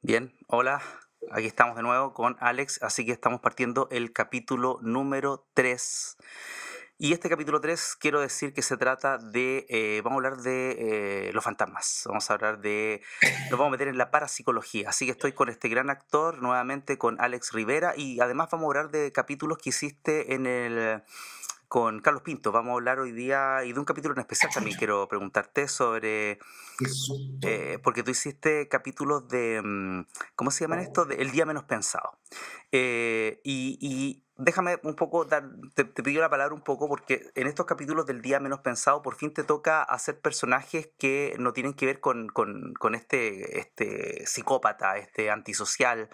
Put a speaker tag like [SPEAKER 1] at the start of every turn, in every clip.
[SPEAKER 1] Bien, hola, aquí estamos de nuevo con Alex, así que estamos partiendo el capítulo número 3. Y este capítulo 3 quiero decir que se trata de, vamos a hablar de los fantasmas, nos vamos a meter en la parapsicología, así que estoy con este gran actor, nuevamente con Alex Rivera, y además vamos a hablar de capítulos que hiciste con Carlos Pinto. Vamos a hablar hoy día y de un capítulo en especial también
[SPEAKER 2] Chucha,
[SPEAKER 1] quiero preguntarte sobre
[SPEAKER 2] qué susto.
[SPEAKER 1] porque tú hiciste capítulos de, ¿cómo se llaman estos? De El día menos pensado. Y déjame un poco, te pido la palabra un poco, porque en estos capítulos del día menos pensado, por fin te toca hacer personajes que no tienen que ver con este psicópata, este antisocial,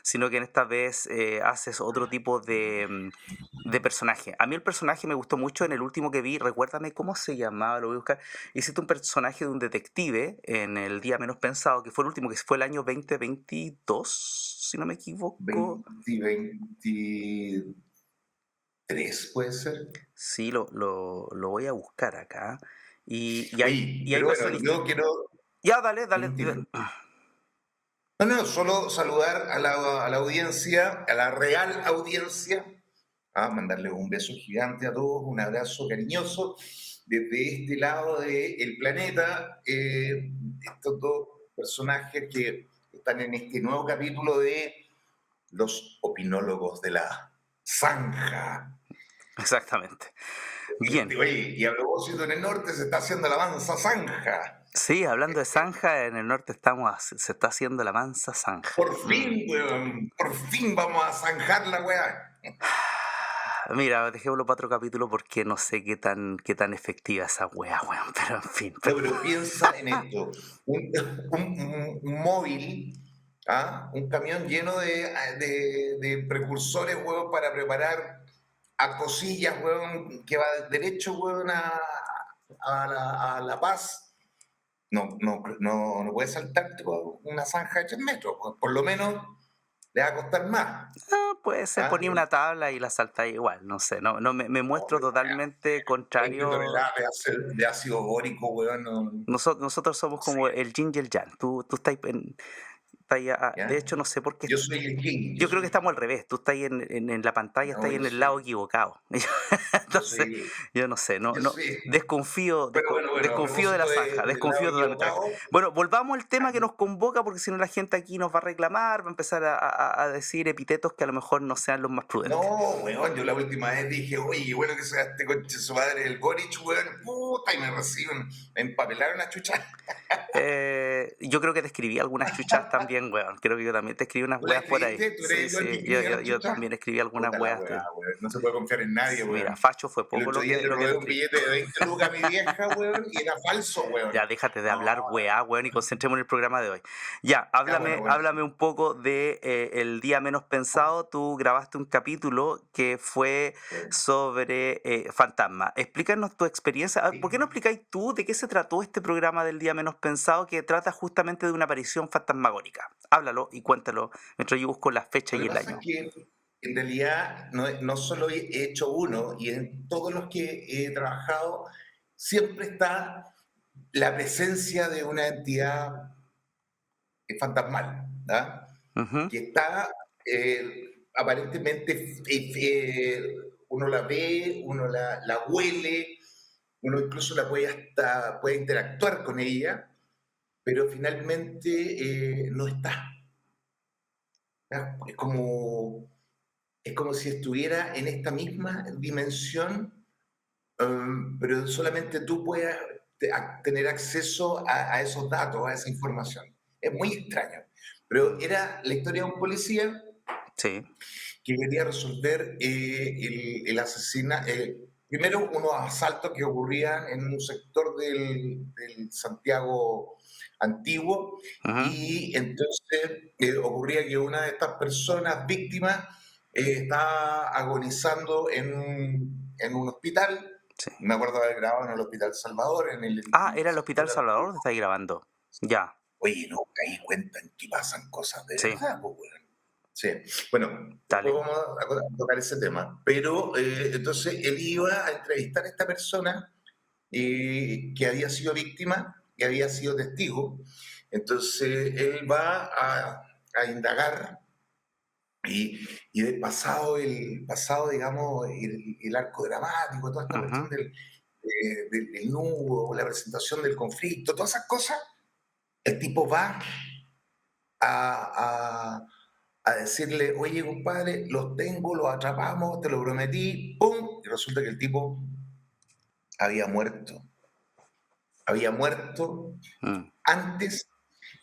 [SPEAKER 1] sino que en esta vez haces otro tipo de personaje. A mí el personaje me gustó mucho en el último que vi, recuérdame cómo se llamaba, lo voy a buscar. Hiciste un personaje de un detective en El día menos pensado, que fue el último, que fue el año 2022, si no me equivoco.
[SPEAKER 2] 2023 puede ser.
[SPEAKER 1] Sí, lo voy a buscar acá. Y
[SPEAKER 2] Oye,
[SPEAKER 1] hay
[SPEAKER 2] pero bueno,
[SPEAKER 1] personajes.
[SPEAKER 2] yo quiero.
[SPEAKER 1] Ya, dale, dale.
[SPEAKER 2] Dime. No, no, solo saludar a la audiencia, a la real audiencia, mandarles un beso gigante a todos, un abrazo cariñoso desde este lado del planeta. Estos dos personajes que están en este nuevo capítulo de Los opinólogos de la Zanja.
[SPEAKER 1] Exactamente. Bien.
[SPEAKER 2] Oye, y a propósito, en el norte se está haciendo la mansa zanja.
[SPEAKER 1] Sí, hablando de zanja, en el norte se está haciendo la mansa zanja.
[SPEAKER 2] Por fin, weón, por fin vamos a zanjar la weá.
[SPEAKER 1] Mira, dejémoslo para otro capítulo porque no sé qué tan efectiva esa wea, weón. Pero en fin.
[SPEAKER 2] No, pero piensa en esto. Un móvil, un camión lleno de precursores, weón, para preparar a cosillas, weón, que va derecho, weón, a la paz. No puede saltar tipo, una zanja de 3 metros, pues, por lo menos le va a costar más.
[SPEAKER 1] Puede ser,
[SPEAKER 2] ¿Ah?
[SPEAKER 1] ponía una tabla y la saltáis igual, no sé, no me muestro totalmente
[SPEAKER 2] 20
[SPEAKER 1] contrario.
[SPEAKER 2] toneladas de ácido bórico, weón.
[SPEAKER 1] Nosotros somos
[SPEAKER 2] Sí,
[SPEAKER 1] como el yin y el yang. Tú estás de
[SPEAKER 2] ¿ya?
[SPEAKER 1] hecho, no sé por qué.
[SPEAKER 2] Yo soy el king, yo
[SPEAKER 1] Yo creo
[SPEAKER 2] soy
[SPEAKER 1] que
[SPEAKER 2] el king.
[SPEAKER 1] estamos al revés. Tú estás ahí en la pantalla, estás
[SPEAKER 2] No,
[SPEAKER 1] ahí en
[SPEAKER 2] yo
[SPEAKER 1] el lado
[SPEAKER 2] soy,
[SPEAKER 1] equivocado.
[SPEAKER 2] yo
[SPEAKER 1] Entonces,
[SPEAKER 2] soy,
[SPEAKER 1] yo no sé,
[SPEAKER 2] yo soy. Pero bueno, a
[SPEAKER 1] desconfío de la
[SPEAKER 2] propósito
[SPEAKER 1] zanja,
[SPEAKER 2] del lado
[SPEAKER 1] desconfío totalmente de la zanja.
[SPEAKER 2] equivocado,
[SPEAKER 1] Bueno, volvamos al tema que nos convoca, porque si no la gente aquí nos va a reclamar, va a empezar a decir epítetos que a lo mejor no sean los más prudentes.
[SPEAKER 2] no, weón, yo la última vez dije, oye, bueno que sea este coche su madre, el Boric, weón, puta, y me reciben, me empapelaron a chucha.
[SPEAKER 1] Yo creo que te escribí algunas chuchas también, weón. Creo que yo también te escribí unas
[SPEAKER 2] ¿Tú la
[SPEAKER 1] weas por ahí.
[SPEAKER 2] escribiste? ¿Tú
[SPEAKER 1] Sí,
[SPEAKER 2] eres el
[SPEAKER 1] sí,
[SPEAKER 2] que
[SPEAKER 1] yo,
[SPEAKER 2] escribía
[SPEAKER 1] yo,
[SPEAKER 2] las
[SPEAKER 1] yo
[SPEAKER 2] chuchas?
[SPEAKER 1] también escribí algunas
[SPEAKER 2] Puta la
[SPEAKER 1] weas.
[SPEAKER 2] weá, weón, no se puede confiar en nadie,
[SPEAKER 1] Mira,
[SPEAKER 2] weón.
[SPEAKER 1] facho fue
[SPEAKER 2] El
[SPEAKER 1] poco
[SPEAKER 2] otro
[SPEAKER 1] lo
[SPEAKER 2] día
[SPEAKER 1] que,
[SPEAKER 2] le
[SPEAKER 1] lo que
[SPEAKER 2] robé
[SPEAKER 1] te
[SPEAKER 2] un
[SPEAKER 1] escribí.
[SPEAKER 2] billete de 20 lucas a mi vieja, weón, y era falso, weón.
[SPEAKER 1] Ya, déjate de
[SPEAKER 2] No,
[SPEAKER 1] hablar, weá, weón, y concentrémonos en el programa de hoy. Ya,
[SPEAKER 2] ya, bueno, bueno, sí.
[SPEAKER 1] háblame un poco de El día menos pensado. Tú grabaste un capítulo que fue sobre fantasma. Explícanos tu experiencia. A ver, ¿por qué no explicáis tú de qué se trató este programa del día menos pensado que trata justamente de una aparición fantasmagórica? Háblalo y cuéntalo mientras yo busco la fecha
[SPEAKER 2] Lo
[SPEAKER 1] y
[SPEAKER 2] que
[SPEAKER 1] el
[SPEAKER 2] pasa es
[SPEAKER 1] año.
[SPEAKER 2] que en realidad no solo he hecho uno, y en todos los que he trabajado siempre está la presencia de una entidad fantasmal, ¿ah?
[SPEAKER 1] Ujú.
[SPEAKER 2] Que está aparentemente, uno la ve, uno la huele, uno incluso puede interactuar con ella, pero finalmente no está. ¿Ah? Es como si estuviera en esta misma dimensión, pero solamente tú puedas tener acceso a esos datos, a esa información. Es muy extraño. Pero era la historia de un policía
[SPEAKER 1] Sí.
[SPEAKER 2] que quería resolver el asesinato. Primero, unos asaltos que ocurrían en un sector del Santiago antiguo,
[SPEAKER 1] Ujú.
[SPEAKER 2] y entonces ocurría que una de estas personas víctimas estaba agonizando en un hospital.
[SPEAKER 1] Sí.
[SPEAKER 2] Me acuerdo de haber grabado en el Hospital Salvador, en
[SPEAKER 1] Ah,
[SPEAKER 2] el
[SPEAKER 1] era el Hospital
[SPEAKER 2] sector
[SPEAKER 1] Salvador
[SPEAKER 2] antiguo.
[SPEAKER 1] donde estáis grabando. Ya.
[SPEAKER 2] Oye, no, ahí cuentan que pasan cosas de
[SPEAKER 1] Sí.
[SPEAKER 2] verdad, pues, weón. Sí, bueno, después
[SPEAKER 1] Dale.
[SPEAKER 2] vamos a tocar ese tema. Pero entonces él iba a entrevistar a esta persona que había sido víctima, que había sido testigo. Entonces él va a indagar y pasado, digamos, el arco dramático, toda esta
[SPEAKER 1] Ujú.
[SPEAKER 2] cuestión del nudo, la presentación del conflicto, todas esas cosas, el tipo va a, a decirle, oye, compadre, los tengo, los atrapamos, te lo prometí, ¡pum! Y resulta que el tipo había muerto. Había muerto
[SPEAKER 1] Mm.
[SPEAKER 2] antes,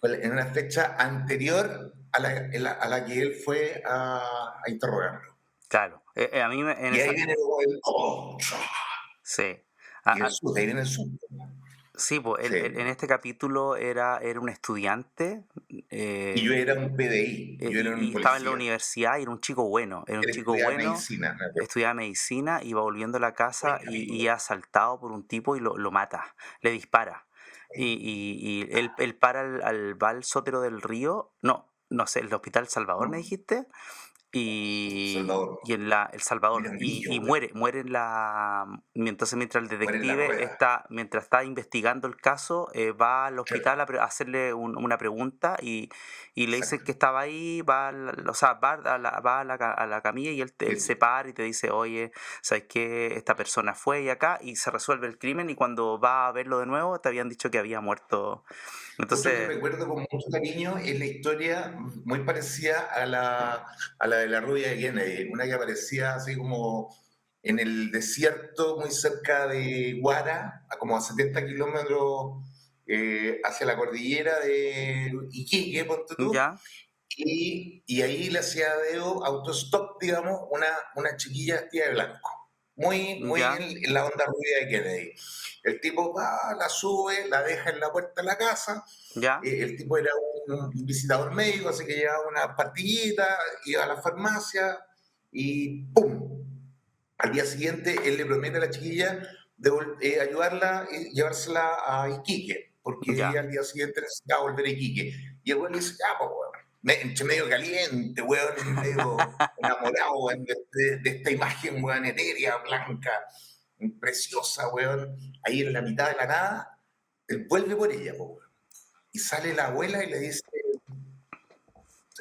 [SPEAKER 2] en una fecha anterior a la que él fue a interrogarlo.
[SPEAKER 1] Claro. A mí en
[SPEAKER 2] Y ahí
[SPEAKER 1] esa...
[SPEAKER 2] viene como el, oh,
[SPEAKER 1] Sí.
[SPEAKER 2] y el susto, ahí viene el susto.
[SPEAKER 1] Sí, pues
[SPEAKER 2] Sí.
[SPEAKER 1] en este capítulo era un estudiante,
[SPEAKER 2] Y yo
[SPEAKER 1] eh,
[SPEAKER 2] era un PDI, yo era
[SPEAKER 1] y
[SPEAKER 2] un
[SPEAKER 1] estaba en la
[SPEAKER 2] policía.
[SPEAKER 1] universidad y era un chico bueno, era un
[SPEAKER 2] Él
[SPEAKER 1] chico
[SPEAKER 2] estudiaba
[SPEAKER 1] bueno,
[SPEAKER 2] medicina, me acuerdo.
[SPEAKER 1] estudiaba medicina, iba volviendo a la casa
[SPEAKER 2] Buen
[SPEAKER 1] y
[SPEAKER 2] capítulo.
[SPEAKER 1] es asaltado por un tipo y lo mata, le dispara. Y él para va al sótero del río, no sé, el Hospital Salvador, me
[SPEAKER 2] ¿No?
[SPEAKER 1] dijiste,
[SPEAKER 2] Salvador,
[SPEAKER 1] y en El Salvador, y
[SPEAKER 2] Mirandillo, güey.
[SPEAKER 1] muere en la... Mientras el
[SPEAKER 2] Muere en la
[SPEAKER 1] detective
[SPEAKER 2] rueda.
[SPEAKER 1] mientras está investigando el caso, va al
[SPEAKER 2] Claro,
[SPEAKER 1] hospital a hacerle una pregunta y le dice
[SPEAKER 2] exacto.
[SPEAKER 1] que estaba ahí, o sea, a la camilla y él se para y te dice, oye, ¿sabes qué? Esta persona fue y acá, y se resuelve el crimen y cuando va a verlo de nuevo te habían dicho que había muerto.
[SPEAKER 2] Otro que
[SPEAKER 1] Entonces,
[SPEAKER 2] recuerdo con mucho cariño es la historia muy parecida a la de la rubia de Kennedy, una que aparecía así como en el desierto muy cerca de Guara, a como a 70 kilómetros hacia la cordillera de Iquique, ponte tú,
[SPEAKER 1] ya,
[SPEAKER 2] y ahí le hacía dedo autostop, digamos, una chiquilla vestida de blanco. Muy
[SPEAKER 1] ya,
[SPEAKER 2] en la onda rubia de Kennedy. El tipo va, la sube, la deja en la puerta de la casa.
[SPEAKER 1] ya,
[SPEAKER 2] El tipo era un visitador médico, así que llevaba una pastillita, iba a la farmacia y ¡pum! Al día siguiente él le promete a la chiquilla ayudarla y llevársela a Iquique, porque ella
[SPEAKER 1] ya.
[SPEAKER 2] al día siguiente necesitaba volver a Iquique. Y el weón le dice, ah, pues weón, entre medio caliente, weón, medio enamorado, weón, de esta imagen, weón, etérea, blanca, preciosa, weón, ahí en la mitad de la nada, él vuelve por ella, pues, weón. Y sale la abuela y le dice,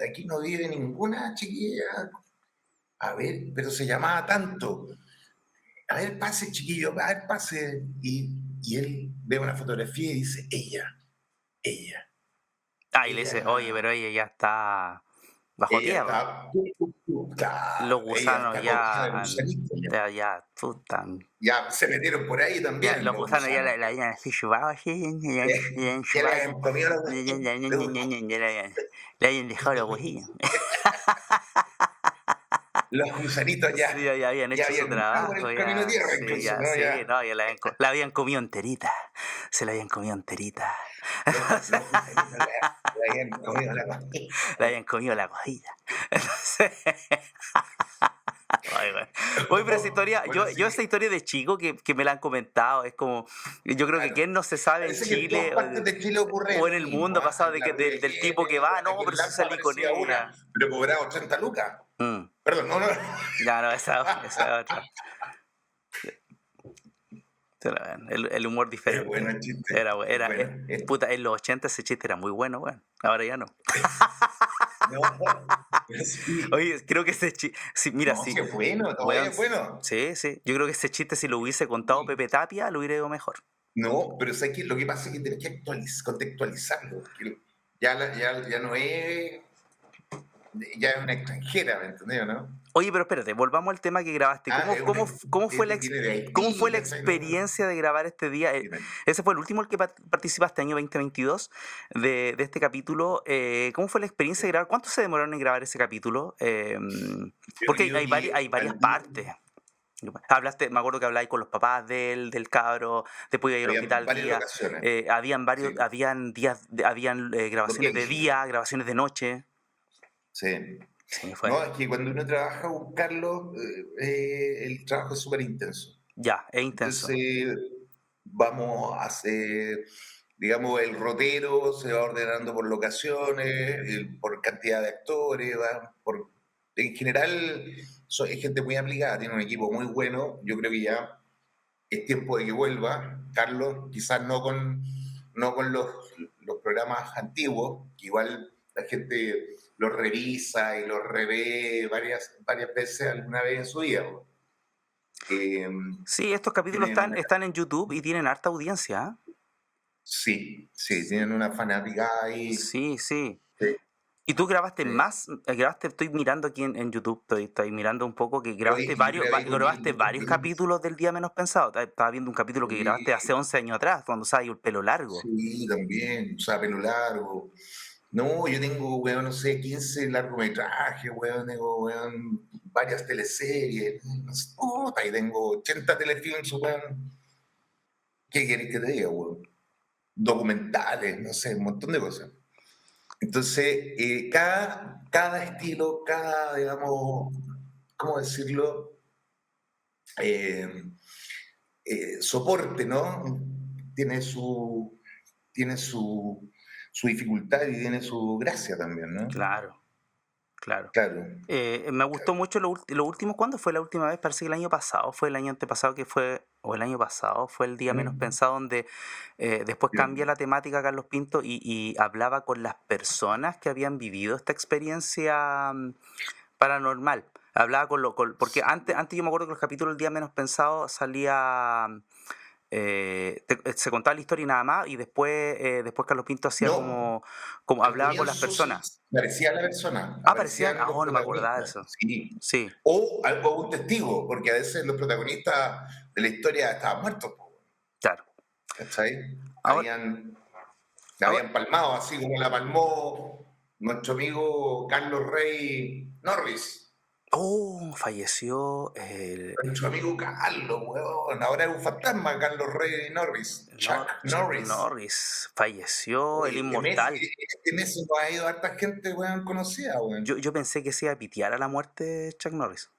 [SPEAKER 2] aquí no vive ninguna chiquilla. A ver, pero se llamaba tanto. A ver, pase, chiquillo, a ver, pase. Y él ve una fotografía y dice, ella,
[SPEAKER 1] Ah, y le dice, oye,
[SPEAKER 2] ella,
[SPEAKER 1] pero ella ya está bajo
[SPEAKER 2] ella
[SPEAKER 1] tierra.
[SPEAKER 2] está, claro,
[SPEAKER 1] Los
[SPEAKER 2] ella
[SPEAKER 1] gusanos
[SPEAKER 2] está comida de
[SPEAKER 1] ya,
[SPEAKER 2] gusanito.
[SPEAKER 1] ya, putan.
[SPEAKER 2] Ya se metieron por ahí
[SPEAKER 1] Ya,
[SPEAKER 2] también
[SPEAKER 1] los
[SPEAKER 2] los
[SPEAKER 1] gusanos ya
[SPEAKER 2] gusanos.
[SPEAKER 1] la habían así chupado, así, ya habían
[SPEAKER 2] Ya le
[SPEAKER 1] chupado,
[SPEAKER 2] han comido la
[SPEAKER 1] ya le habían dejado los huesillos.
[SPEAKER 2] los gusanitos
[SPEAKER 1] Sí, ya habían
[SPEAKER 2] ya
[SPEAKER 1] hecho su
[SPEAKER 2] habían entrado por
[SPEAKER 1] trabajo,
[SPEAKER 2] el camino a
[SPEAKER 1] ya,
[SPEAKER 2] tierra
[SPEAKER 1] sí,
[SPEAKER 2] incluso,
[SPEAKER 1] ya,
[SPEAKER 2] ¿no?
[SPEAKER 1] sí,
[SPEAKER 2] Ya,
[SPEAKER 1] no, ya la habían comido enterita, se la habían comido enterita,
[SPEAKER 2] los gusanitos le habían comido la costilla.
[SPEAKER 1] la habían comido la cojilla. Entonces, ay, güey. Oye, pero esa historia,
[SPEAKER 2] Bueno, así
[SPEAKER 1] yo esa
[SPEAKER 2] que,
[SPEAKER 1] historia de chico que me la han comentado, es como, yo creo que
[SPEAKER 2] claro.
[SPEAKER 1] quién no se sabe en
[SPEAKER 2] Parece que en todas
[SPEAKER 1] Chile
[SPEAKER 2] partes de Chile ocurre
[SPEAKER 1] o en
[SPEAKER 2] lo
[SPEAKER 1] el
[SPEAKER 2] mismo,
[SPEAKER 1] mundo
[SPEAKER 2] ¿ah?
[SPEAKER 1] pasado
[SPEAKER 2] La rubia
[SPEAKER 1] del tipo que va, no,
[SPEAKER 2] aquí
[SPEAKER 1] pero
[SPEAKER 2] en
[SPEAKER 1] si
[SPEAKER 2] Lanco
[SPEAKER 1] salí con
[SPEAKER 2] aparecía una,
[SPEAKER 1] ella.
[SPEAKER 2] pero cobraba 80 lucas.
[SPEAKER 1] Mm.
[SPEAKER 2] Perdón, no, no.
[SPEAKER 1] Ya, no, esa es otra. El humor
[SPEAKER 2] Es
[SPEAKER 1] diferente.
[SPEAKER 2] bueno el chiste,
[SPEAKER 1] Era,
[SPEAKER 2] es
[SPEAKER 1] era,
[SPEAKER 2] bueno.
[SPEAKER 1] puta, en los 80 ese chiste era muy bueno, bueno. Ahora ya no.
[SPEAKER 2] No, pero sí,
[SPEAKER 1] Oye, creo que ese chiste, sí, mira,
[SPEAKER 2] no,
[SPEAKER 1] sí,
[SPEAKER 2] sí es bueno, todavía
[SPEAKER 1] weón,
[SPEAKER 2] es bueno.
[SPEAKER 1] sí, sí. Yo creo que ese chiste si lo hubiese contado
[SPEAKER 2] Sí.
[SPEAKER 1] Pepe Tapia, lo hubiera ido mejor.
[SPEAKER 2] No, pero ¿sabes qué? Lo que pasa es que tienes que contextualizarlo. Que ya no es, ya es una extranjera, ¿me entendés, no?
[SPEAKER 1] Oye, pero espérate, volvamos al tema que grabaste.
[SPEAKER 2] Ah, viene de
[SPEAKER 1] Cómo fue
[SPEAKER 2] Haití,
[SPEAKER 1] la
[SPEAKER 2] ¿cachai? No,
[SPEAKER 1] experiencia de grabar este día?
[SPEAKER 2] dime.
[SPEAKER 1] Ese fue el último el que participaste, año 2022, de este capítulo. ¿Cómo fue la experiencia de grabar? ¿Cuánto se demoraron en grabar ese capítulo?
[SPEAKER 2] Yo
[SPEAKER 1] Porque
[SPEAKER 2] creo
[SPEAKER 1] hay
[SPEAKER 2] que
[SPEAKER 1] varias partes. Hablaste, me acuerdo que habláis con los papás del cabro, después iba a ir al
[SPEAKER 2] había
[SPEAKER 1] hospital
[SPEAKER 2] varias
[SPEAKER 1] día,
[SPEAKER 2] locaciones, sí.
[SPEAKER 1] habían días, habían
[SPEAKER 2] Porque
[SPEAKER 1] grabaciones
[SPEAKER 2] hay
[SPEAKER 1] de
[SPEAKER 2] giras.
[SPEAKER 1] día, grabaciones de noche.
[SPEAKER 2] Sí.
[SPEAKER 1] Sí, fue.
[SPEAKER 2] No, es que cuando uno trabaja con Carlos, el trabajo es súper intenso.
[SPEAKER 1] Ya, es intenso.
[SPEAKER 2] Entonces, vamos a hacer, digamos, el rotero se va ordenando por locaciones, por cantidad de actores, en general, es gente muy aplicada, tiene un equipo muy bueno. Yo creo que ya es tiempo de que vuelva. Carlos, quizás no con los programas antiguos, que igual la gente lo revisa y lo revé varias veces alguna vez en su vida. Eh,
[SPEAKER 1] Sí, estos capítulos
[SPEAKER 2] tienen
[SPEAKER 1] están en YouTube y tienen harta audiencia, ¿ah?
[SPEAKER 2] Sí, sí, tienen una fanática ahí.
[SPEAKER 1] Sí, sí.
[SPEAKER 2] Sí,
[SPEAKER 1] ¿Y tú grabaste
[SPEAKER 2] sí.
[SPEAKER 1] más? Grabaste, estoy mirando aquí en YouTube, estoy mirando un poco que
[SPEAKER 2] Yo grabé con
[SPEAKER 1] grabaste
[SPEAKER 2] Gildo
[SPEAKER 1] varios
[SPEAKER 2] Cortés.
[SPEAKER 1] capítulos del Día Menos Pensado. Estaba viendo un capítulo que
[SPEAKER 2] Sí,
[SPEAKER 1] grabaste hace 11 años atrás, cuando usabas el pelo largo.
[SPEAKER 2] sí, también, o sea, pelo largo. No, yo tengo, weón, no sé, 15 largometrajes, weón, tengo, weón, varias teleseries, no sé, puta, y tengo 80 telefilms, weón. ¿Qué querés que te diga, weón? Documentales, no sé, un montón de cosas. Entonces, cada estilo, digamos, ¿cómo decirlo? Eh, soporte, ¿no? Tiene su, tiene su dificultad y tiene su gracia también, ¿no?
[SPEAKER 1] Claro, claro.
[SPEAKER 2] Claro,
[SPEAKER 1] Me gustó
[SPEAKER 2] claro.
[SPEAKER 1] mucho lo último. ¿Cuándo fue la última vez? Parece que el año pasado, fue el año antepasado que fue, o el año pasado, fue el Día Menos
[SPEAKER 2] Mm,
[SPEAKER 1] Pensado, donde después cambia
[SPEAKER 2] bien.
[SPEAKER 1] la temática Carlos Pinto y hablaba con las personas que habían vivido esta experiencia paranormal. Hablaba porque antes yo me acuerdo que los capítulos del Día Menos Pensado salía, se contaba la historia y nada más, y después Carlos Pinto hacía
[SPEAKER 2] No,
[SPEAKER 1] como
[SPEAKER 2] al
[SPEAKER 1] hablaba con las
[SPEAKER 2] comienzo
[SPEAKER 1] personas.
[SPEAKER 2] parecía la persona,
[SPEAKER 1] Aparecían,
[SPEAKER 2] aparecían los
[SPEAKER 1] no me acordaba de
[SPEAKER 2] protagonistas,
[SPEAKER 1] eso.
[SPEAKER 2] sí.
[SPEAKER 1] Sí,
[SPEAKER 2] O algo un testigo, porque a veces los protagonistas de la historia estaban muertos, po,
[SPEAKER 1] claro.
[SPEAKER 2] ¿cachai?
[SPEAKER 1] Ahora,
[SPEAKER 2] Habían, la
[SPEAKER 1] ahora,
[SPEAKER 2] habían palmado, así como la palmó nuestro amigo Carlos Rey Norris.
[SPEAKER 1] falleció
[SPEAKER 2] Nuestro amigo Carlos, weón. Ahora es un fantasma, Carlos Rey Norris. Chuck
[SPEAKER 1] Chuck
[SPEAKER 2] Norris.
[SPEAKER 1] Norris, falleció el
[SPEAKER 2] Oye,
[SPEAKER 1] inmortal.
[SPEAKER 2] en eso nos ha ido harta gente, weón, conocida, weón.
[SPEAKER 1] Yo pensé que se iba a pitear a la muerte de Chuck Norris,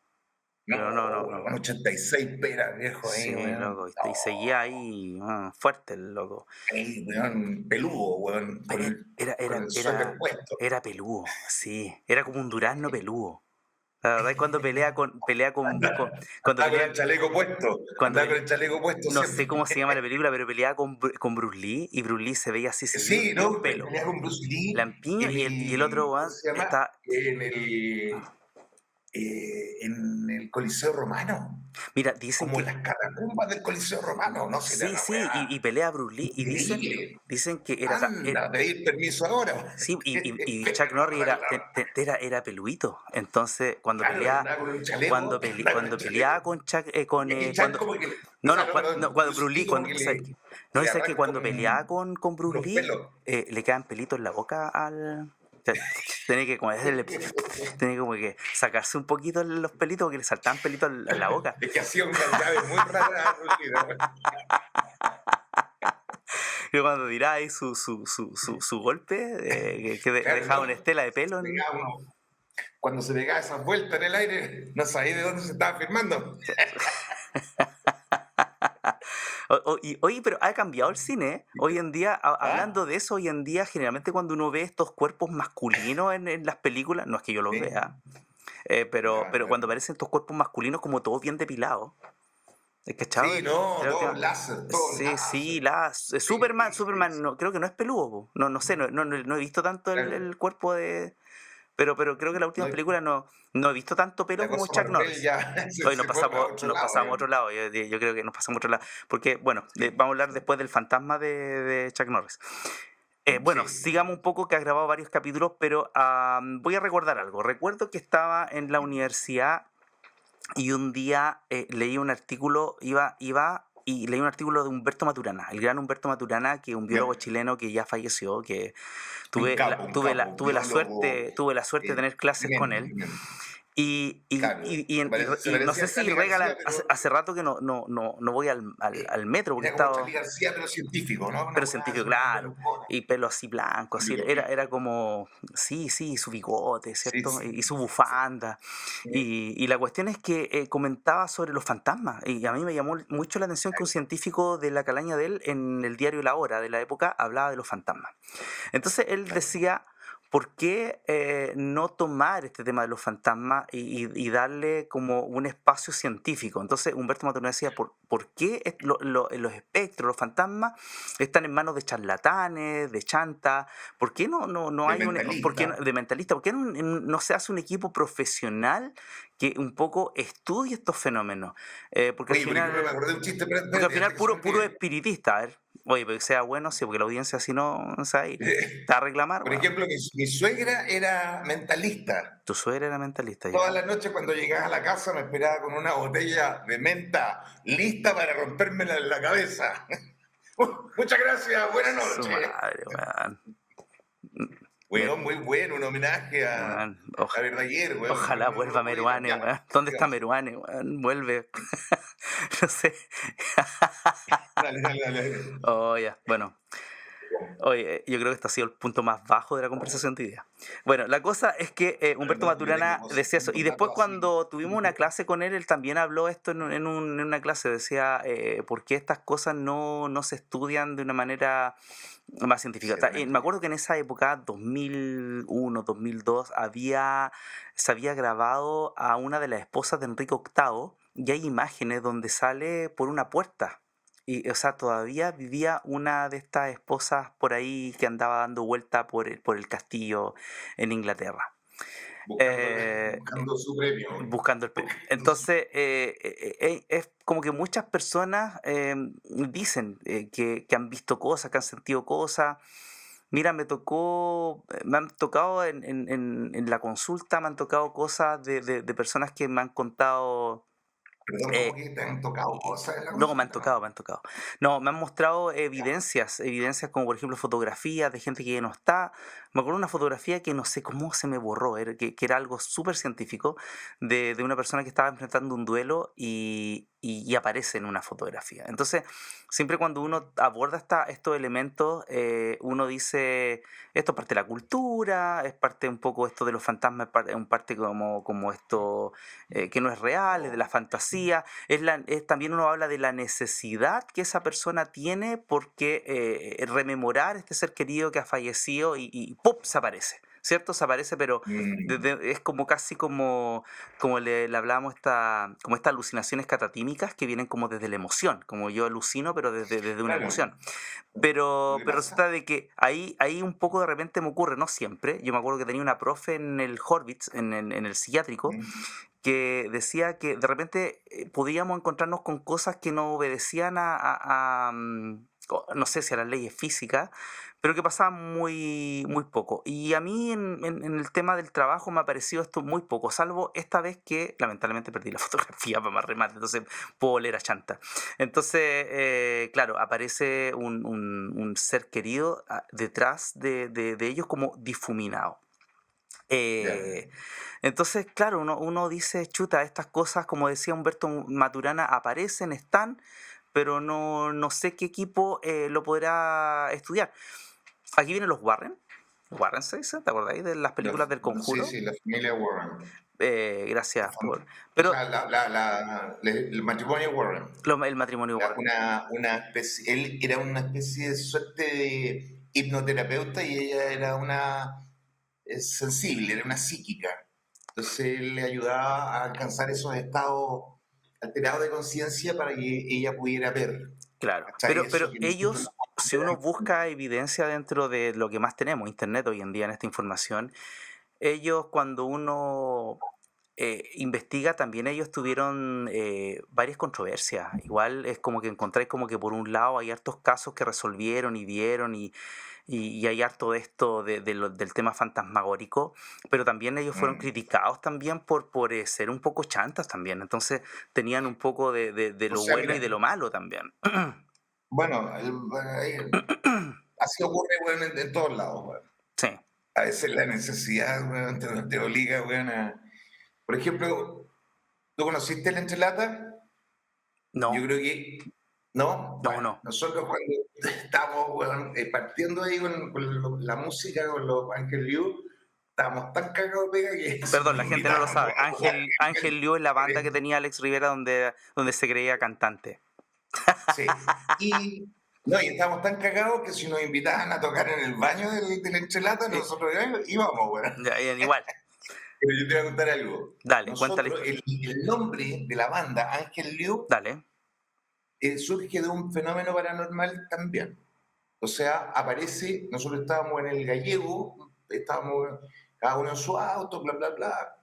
[SPEAKER 2] No,
[SPEAKER 1] pero no, no,
[SPEAKER 2] weón,
[SPEAKER 1] no.
[SPEAKER 2] 86 peras, viejo, ahí,
[SPEAKER 1] Sí,
[SPEAKER 2] weón.
[SPEAKER 1] loco, y seguía ahí fuerte el loco.
[SPEAKER 2] Ahí, weón, peludo, weón,
[SPEAKER 1] Pero era,
[SPEAKER 2] con
[SPEAKER 1] era,
[SPEAKER 2] el suéter
[SPEAKER 1] era,
[SPEAKER 2] puesto.
[SPEAKER 1] era peludo, sí, era como un durazno peludo. La verdad es cuando cuando
[SPEAKER 2] Andaba con el
[SPEAKER 1] pelea,
[SPEAKER 2] chaleco puesto,
[SPEAKER 1] cuando
[SPEAKER 2] andaba con
[SPEAKER 1] pelea,
[SPEAKER 2] el chaleco puesto
[SPEAKER 1] no
[SPEAKER 2] siempre.
[SPEAKER 1] sé cómo se llama la película, pero peleaba con Bruce Lee, y Bruce Lee se veía así
[SPEAKER 2] Sí,
[SPEAKER 1] ni un
[SPEAKER 2] ¿no?
[SPEAKER 1] pelo.
[SPEAKER 2] Pelea con Bruce Lee
[SPEAKER 1] Lampiño y el otro
[SPEAKER 2] ¿cómo
[SPEAKER 1] weón
[SPEAKER 2] se llama?
[SPEAKER 1] está.
[SPEAKER 2] En el Coliseo Romano.
[SPEAKER 1] Mira, dicen
[SPEAKER 2] Como
[SPEAKER 1] que.
[SPEAKER 2] en las catacumbas del Coliseo Romano, no sé,
[SPEAKER 1] Sí,
[SPEAKER 2] la
[SPEAKER 1] sí,
[SPEAKER 2] weá.
[SPEAKER 1] y pelea a Bruce Lee, y
[SPEAKER 2] Increíble.
[SPEAKER 1] dicen que era.
[SPEAKER 2] Anda, a pedir permiso ahora.
[SPEAKER 1] Sí, y Chuck
[SPEAKER 2] Pero,
[SPEAKER 1] Norris era peluito. Entonces,
[SPEAKER 2] claro, andaba con un chaleco, andaba con el
[SPEAKER 1] cuando peleaba
[SPEAKER 2] chaleco.
[SPEAKER 1] con Chuck,
[SPEAKER 2] Y Chuck como que, o
[SPEAKER 1] no,
[SPEAKER 2] sea,
[SPEAKER 1] no,
[SPEAKER 2] no, perdón,
[SPEAKER 1] no, cuando
[SPEAKER 2] Bruce
[SPEAKER 1] Bruce Lee,
[SPEAKER 2] Lee como
[SPEAKER 1] ¿sabes qué? No,
[SPEAKER 2] le
[SPEAKER 1] es que
[SPEAKER 2] arranca
[SPEAKER 1] cuando peleaba con Bruce
[SPEAKER 2] los
[SPEAKER 1] Lee,
[SPEAKER 2] pelos.
[SPEAKER 1] le quedan pelitos en la boca tenía que, como, tenía como que sacarse un poquito los pelitos porque le saltaban pelitos en la boca.
[SPEAKER 2] Es que hacía unas llaves muy raras a Bruce Lee, ¿no?
[SPEAKER 1] Y cuando tiraba ahí su golpe, que
[SPEAKER 2] Claro,
[SPEAKER 1] dejaba una
[SPEAKER 2] ¿no?
[SPEAKER 1] estela de
[SPEAKER 2] Se
[SPEAKER 1] pelo
[SPEAKER 2] pegaba cuando se pegaba esas vueltas en el aire, no sabía de dónde se estaba firmando.
[SPEAKER 1] Oye, pero ha cambiado el cine, ¿eh? Hoy en día, hablando
[SPEAKER 2] ¿Ah?
[SPEAKER 1] de eso, hoy en día generalmente cuando uno ve estos cuerpos masculinos en las películas, no es que yo los
[SPEAKER 2] Sí,
[SPEAKER 1] vea,
[SPEAKER 2] ya,
[SPEAKER 1] pero cuando aparecen estos cuerpos masculinos como todos bien depilados, ¿has cachado?
[SPEAKER 2] sí, no,
[SPEAKER 1] La
[SPEAKER 2] todo
[SPEAKER 1] última.
[SPEAKER 2] láser, todo
[SPEAKER 1] Sí,
[SPEAKER 2] láser.
[SPEAKER 1] sí,
[SPEAKER 2] Sí,
[SPEAKER 1] Superman, no, creo que no es peludo, po. No, no sé, no he visto tanto
[SPEAKER 2] claro.
[SPEAKER 1] el cuerpo de. Pero creo que las
[SPEAKER 2] No,
[SPEAKER 1] últimas películas no he visto tanto pelo
[SPEAKER 2] la
[SPEAKER 1] como
[SPEAKER 2] cosa
[SPEAKER 1] Chuck
[SPEAKER 2] Marvel
[SPEAKER 1] Norris.
[SPEAKER 2] ya
[SPEAKER 1] Hoy
[SPEAKER 2] se fue para otro
[SPEAKER 1] nos
[SPEAKER 2] lado,
[SPEAKER 1] pasamos a
[SPEAKER 2] digamos.
[SPEAKER 1] otro lado. Yo creo que nos pasamos a otro lado. Porque, bueno,
[SPEAKER 2] Sí,
[SPEAKER 1] vamos a hablar
[SPEAKER 2] sí,
[SPEAKER 1] después del fantasma de Chuck Norris. Bueno,
[SPEAKER 2] sí,
[SPEAKER 1] sigamos un poco, que has grabado varios capítulos, pero voy a recordar algo. Recuerdo que estaba en la universidad y un día leí un artículo, iba y leí un artículo de Humberto Maturana, el gran Humberto Maturana, que es un biólogo
[SPEAKER 2] ya.
[SPEAKER 1] chileno que ya falleció, que
[SPEAKER 2] Un capo, biólogo,
[SPEAKER 1] tuve la suerte de tener clases con
[SPEAKER 2] tremendo,
[SPEAKER 1] él.
[SPEAKER 2] tremendo.
[SPEAKER 1] Y,
[SPEAKER 2] Claro,
[SPEAKER 1] y, y,
[SPEAKER 2] se
[SPEAKER 1] y no
[SPEAKER 2] parecía
[SPEAKER 1] sé
[SPEAKER 2] a
[SPEAKER 1] si
[SPEAKER 2] Charlie García,
[SPEAKER 1] regalan,
[SPEAKER 2] pero
[SPEAKER 1] hace rato que no voy al metro porque he
[SPEAKER 2] era como
[SPEAKER 1] estado,
[SPEAKER 2] Charlie García, pero científico, ¿no? Una
[SPEAKER 1] pero
[SPEAKER 2] weá
[SPEAKER 1] científico,
[SPEAKER 2] así, una
[SPEAKER 1] claro,
[SPEAKER 2] pelucona,
[SPEAKER 1] y pelo así blanco,
[SPEAKER 2] una
[SPEAKER 1] así,
[SPEAKER 2] peluquín.
[SPEAKER 1] era como, sí, sí, su bigote,
[SPEAKER 2] Sí,
[SPEAKER 1] ¿cierto?
[SPEAKER 2] sí,
[SPEAKER 1] Y su
[SPEAKER 2] sí.
[SPEAKER 1] bufanda. Y la cuestión es que comentaba sobre los fantasmas, y a mí me llamó mucho la atención que un científico de la calaña de él, en el diario La Hora de la época, hablaba de los fantasmas. Entonces él
[SPEAKER 2] Claro.
[SPEAKER 1] decía, ¿por qué no tomar este tema de los fantasmas y darle como un espacio científico? Entonces Humberto Maturana decía, ¿por qué los espectros, los fantasmas, están en manos de charlatanes, de chantas? ¿Por qué no
[SPEAKER 2] De
[SPEAKER 1] hay
[SPEAKER 2] mentalista.
[SPEAKER 1] de mentalista? ¿Por qué no se hace un equipo profesional que un poco estudie estos fenómenos? Porque al
[SPEAKER 2] Oye, por ejemplo, me
[SPEAKER 1] final,
[SPEAKER 2] acordé de un chiste,
[SPEAKER 1] porque al
[SPEAKER 2] espérate, antes
[SPEAKER 1] final
[SPEAKER 2] que se me
[SPEAKER 1] puro
[SPEAKER 2] olvide.
[SPEAKER 1] espiritista, a ver. Oye, pero que sea bueno, sí, porque la audiencia si no sabe, te va a reclamar,
[SPEAKER 2] Por
[SPEAKER 1] weón.
[SPEAKER 2] ejemplo, mi suegra era mentalista.
[SPEAKER 1] Tu suegra era mentalista,
[SPEAKER 2] Todas
[SPEAKER 1] ¿ya?
[SPEAKER 2] las noches cuando llegaba a la casa me esperaba con una botella de menta lista para rompérmela en la cabeza. Muchas gracias, buenas
[SPEAKER 1] Su
[SPEAKER 2] noches.
[SPEAKER 1] madre, weón.
[SPEAKER 2] Bueno, muy bueno, un homenaje
[SPEAKER 1] Weón,
[SPEAKER 2] a Verdaguer, weón.
[SPEAKER 1] ojalá
[SPEAKER 2] No
[SPEAKER 1] vuelva
[SPEAKER 2] lo podía
[SPEAKER 1] Meruane,
[SPEAKER 2] ya,
[SPEAKER 1] weón. ¿Dónde está
[SPEAKER 2] digamos.
[SPEAKER 1] Meruane, weón? Vuelve. No sé.
[SPEAKER 2] Dale, dale, dale, dale.
[SPEAKER 1] Oh, ya, bueno. Oye, yo creo que este ha sido el punto más bajo de la conversación de hoy día. Bueno, la cosa es que Humberto
[SPEAKER 2] Perdón, yo tengo
[SPEAKER 1] Maturana
[SPEAKER 2] como
[SPEAKER 1] decía eso.
[SPEAKER 2] 600
[SPEAKER 1] Y después
[SPEAKER 2] datos así.
[SPEAKER 1] cuando tuvimos una clase con él, él también habló esto en una clase. Decía, ¿por qué estas cosas no se estudian de una manera más científica? O sea, me
[SPEAKER 2] Seriamente.
[SPEAKER 1] acuerdo que en esa época, 2001, 2002, se había grabado a una de las esposas de Enrique VIII y hay imágenes donde sale por una puerta. Y, o sea, todavía vivía una de estas esposas por ahí que andaba dando vuelta por el castillo en Inglaterra, eh,
[SPEAKER 2] Buscando su premio.
[SPEAKER 1] buscando el premio.
[SPEAKER 2] Buscando su-
[SPEAKER 1] Entonces, es como que muchas personas dicen que han visto cosas, que han sentido cosas. Mira, me han tocado en la consulta, me han tocado cosas de personas que me han contado.
[SPEAKER 2] Perdón, ¿cómo
[SPEAKER 1] eh,
[SPEAKER 2] que te han tocado cosas en la
[SPEAKER 1] No, me han
[SPEAKER 2] consulta?
[SPEAKER 1] tocado, me han tocado. No, me han mostrado
[SPEAKER 2] Ya.
[SPEAKER 1] evidencias como por ejemplo fotografías de gente que ya no está. Me acuerdo de una fotografía que no sé cómo se me borró, que era algo súper científico, de una persona que estaba enfrentando un duelo y aparece en una fotografía. Entonces, siempre cuando uno aborda estos elementos, uno dice, esto es parte de la cultura, es parte un poco esto de los fantasmas, es un parte como esto que no es real, es de la fantasía. También uno habla de la necesidad que esa persona tiene porque rememorar este ser querido que ha fallecido y ¡pum! Se aparece, ¿cierto? Se aparece, pero
[SPEAKER 2] Mm,
[SPEAKER 1] es como casi como le hablábamos, como estas alucinaciones catatímicas que vienen como desde la emoción, como yo alucino, pero desde una
[SPEAKER 2] claro.
[SPEAKER 1] emoción.
[SPEAKER 2] Lo que
[SPEAKER 1] Pero
[SPEAKER 2] pasa,
[SPEAKER 1] resulta de que ahí un poco de repente me ocurre, no siempre. Yo me acuerdo que tenía una profe en el Horvitz, en el psiquiátrico,
[SPEAKER 2] mm,
[SPEAKER 1] que decía que de repente podíamos encontrarnos con cosas que no obedecían no sé si a las leyes físicas, pero que pasaban muy poco. Y a mí en el tema del trabajo me ha parecido esto muy poco, salvo esta vez que lamentablemente perdí la fotografía para más remate, entonces puedo leer a chanta. Entonces, claro, aparece un ser querido detrás de ellos como difuminado.
[SPEAKER 2] ya.
[SPEAKER 1] Eh, entonces, claro, uno dice, chuta, estas cosas, como decía Humberto Maturana, aparecen, están, pero no sé qué equipo lo podrá estudiar. Aquí vienen los Warren. Warren se dice, ¿te acordáis de las películas del
[SPEAKER 2] Sí,
[SPEAKER 1] Conjuro?
[SPEAKER 2] sí, la familia Warren. La
[SPEAKER 1] Gracias por...
[SPEAKER 2] o
[SPEAKER 1] Pero
[SPEAKER 2] sea, el matrimonio Warren.
[SPEAKER 1] el matrimonio Warren.
[SPEAKER 2] Una especie, él era una especie de suerte de hipnoterapeuta y ella era una sensible, era una psíquica. Entonces él le ayudaba a alcanzar esos estados alterados de conciencia para que ella pudiera ver.
[SPEAKER 1] Claro,
[SPEAKER 2] ¿Cachai? Eso
[SPEAKER 1] pero
[SPEAKER 2] que nosotros
[SPEAKER 1] ellos,
[SPEAKER 2] no podemos
[SPEAKER 1] si
[SPEAKER 2] ver
[SPEAKER 1] uno
[SPEAKER 2] a
[SPEAKER 1] busca evidencia dentro de lo que más tenemos, Internet hoy en día en esta información, ellos cuando uno investiga, también ellos tuvieron varias controversias. Igual es como que encontráis como que por un lado hay hartos casos que resolvieron y vieron y hay harto de esto del tema fantasmagórico, pero también ellos fueron
[SPEAKER 2] Mm,
[SPEAKER 1] criticados también por ser un poco chantas también. Entonces tenían un poco de
[SPEAKER 2] o
[SPEAKER 1] lo
[SPEAKER 2] sea,
[SPEAKER 1] bueno y
[SPEAKER 2] mira,
[SPEAKER 1] de lo malo también.
[SPEAKER 2] bueno, así ocurre, weón, en todos lados, weón.
[SPEAKER 1] Sí,
[SPEAKER 2] A veces la necesidad, weón, te obliga, weón, a... Por ejemplo, ¿tú conociste el entrelata? Yo
[SPEAKER 1] no,
[SPEAKER 2] creo que... ¿No?
[SPEAKER 1] no,
[SPEAKER 2] Bueno,
[SPEAKER 1] no.
[SPEAKER 2] nosotros cuando estábamos, weón, partiendo ahí la música, con los Ángel Liu, estábamos tan cagados de pega que si
[SPEAKER 1] Perdón,
[SPEAKER 2] nos
[SPEAKER 1] la gente no lo
[SPEAKER 2] invitábamos
[SPEAKER 1] sabe.
[SPEAKER 2] a tocar
[SPEAKER 1] Ángel Liu es la banda que
[SPEAKER 2] en
[SPEAKER 1] tenía Alex Rivera donde se creía cantante.
[SPEAKER 2] sí. No, y estábamos tan cagados que si nos invitaban a tocar en el baño del entrelata,
[SPEAKER 1] Eh,
[SPEAKER 2] nosotros íbamos, weón.
[SPEAKER 1] ya, igual.
[SPEAKER 2] Pero yo te voy a contar algo.
[SPEAKER 1] Dale, cuéntale.
[SPEAKER 2] Nosotros, el nombre de la banda, Ángel Liu,
[SPEAKER 1] Dale.
[SPEAKER 2] surge de un fenómeno paranormal también. O sea, aparece, nosotros estábamos en el gallego, estábamos cada uno en su auto, bla, bla, bla,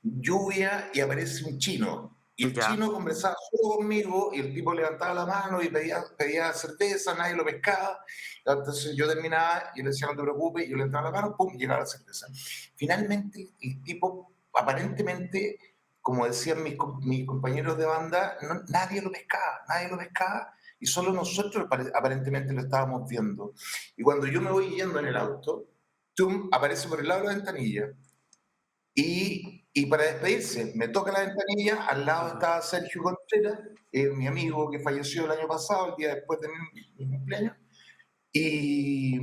[SPEAKER 2] lluvia y aparece un chino. Y el
[SPEAKER 1] Ya,
[SPEAKER 2] chino conversaba solo conmigo y el tipo levantaba la mano y pedía cerveza, nadie lo pescaba. Entonces yo terminaba y le decía, no te preocupes, yo le levantaba la mano, pum, llegaba la cerveza. Finalmente el tipo, aparentemente, como decían mis compañeros de banda, nadie lo pescaba y solo nosotros aparentemente lo estábamos viendo. Y cuando yo me voy yendo en el auto, tum, aparece por el lado de la ventanilla y para despedirse, me toca la ventanilla, al lado estaba Sergio Contreras, mi amigo que falleció el año pasado, el día después de mi cumpleaños, y,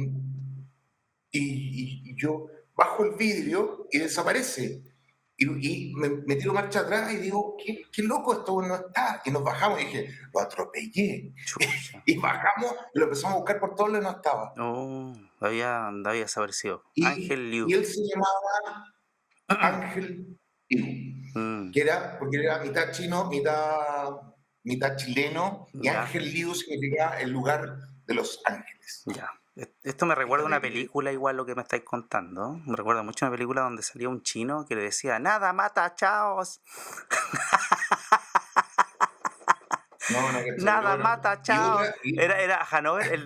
[SPEAKER 2] y yo bajo el vidrio y desaparece. Y me tiro marcha atrás y digo, qué loco, esto no está. Y nos bajamos y dije, lo atropellé.
[SPEAKER 1] chucha.
[SPEAKER 2] Y bajamos y lo empezamos a buscar por todos lados y no estaba.
[SPEAKER 1] Oh, había desaparecido. Ángel
[SPEAKER 2] Y
[SPEAKER 1] Liu.
[SPEAKER 2] él se llamaba Ángel Liu,
[SPEAKER 1] Mm,
[SPEAKER 2] porque era mitad chino, mitad chileno, y
[SPEAKER 1] ya,
[SPEAKER 2] Ángel Liu significa el lugar de los ángeles.
[SPEAKER 1] ya. Esto me recuerda a una
[SPEAKER 2] Fíjate que,
[SPEAKER 1] película igual lo que me estáis contando. Me recuerda mucho a una película donde salía un chino que le decía, nada mata, chaos.
[SPEAKER 2] no, no, ¿cachai? Pero
[SPEAKER 1] Nada
[SPEAKER 2] bueno,
[SPEAKER 1] mata,
[SPEAKER 2] y
[SPEAKER 1] chao.
[SPEAKER 2] otra,
[SPEAKER 1] Era Hanover,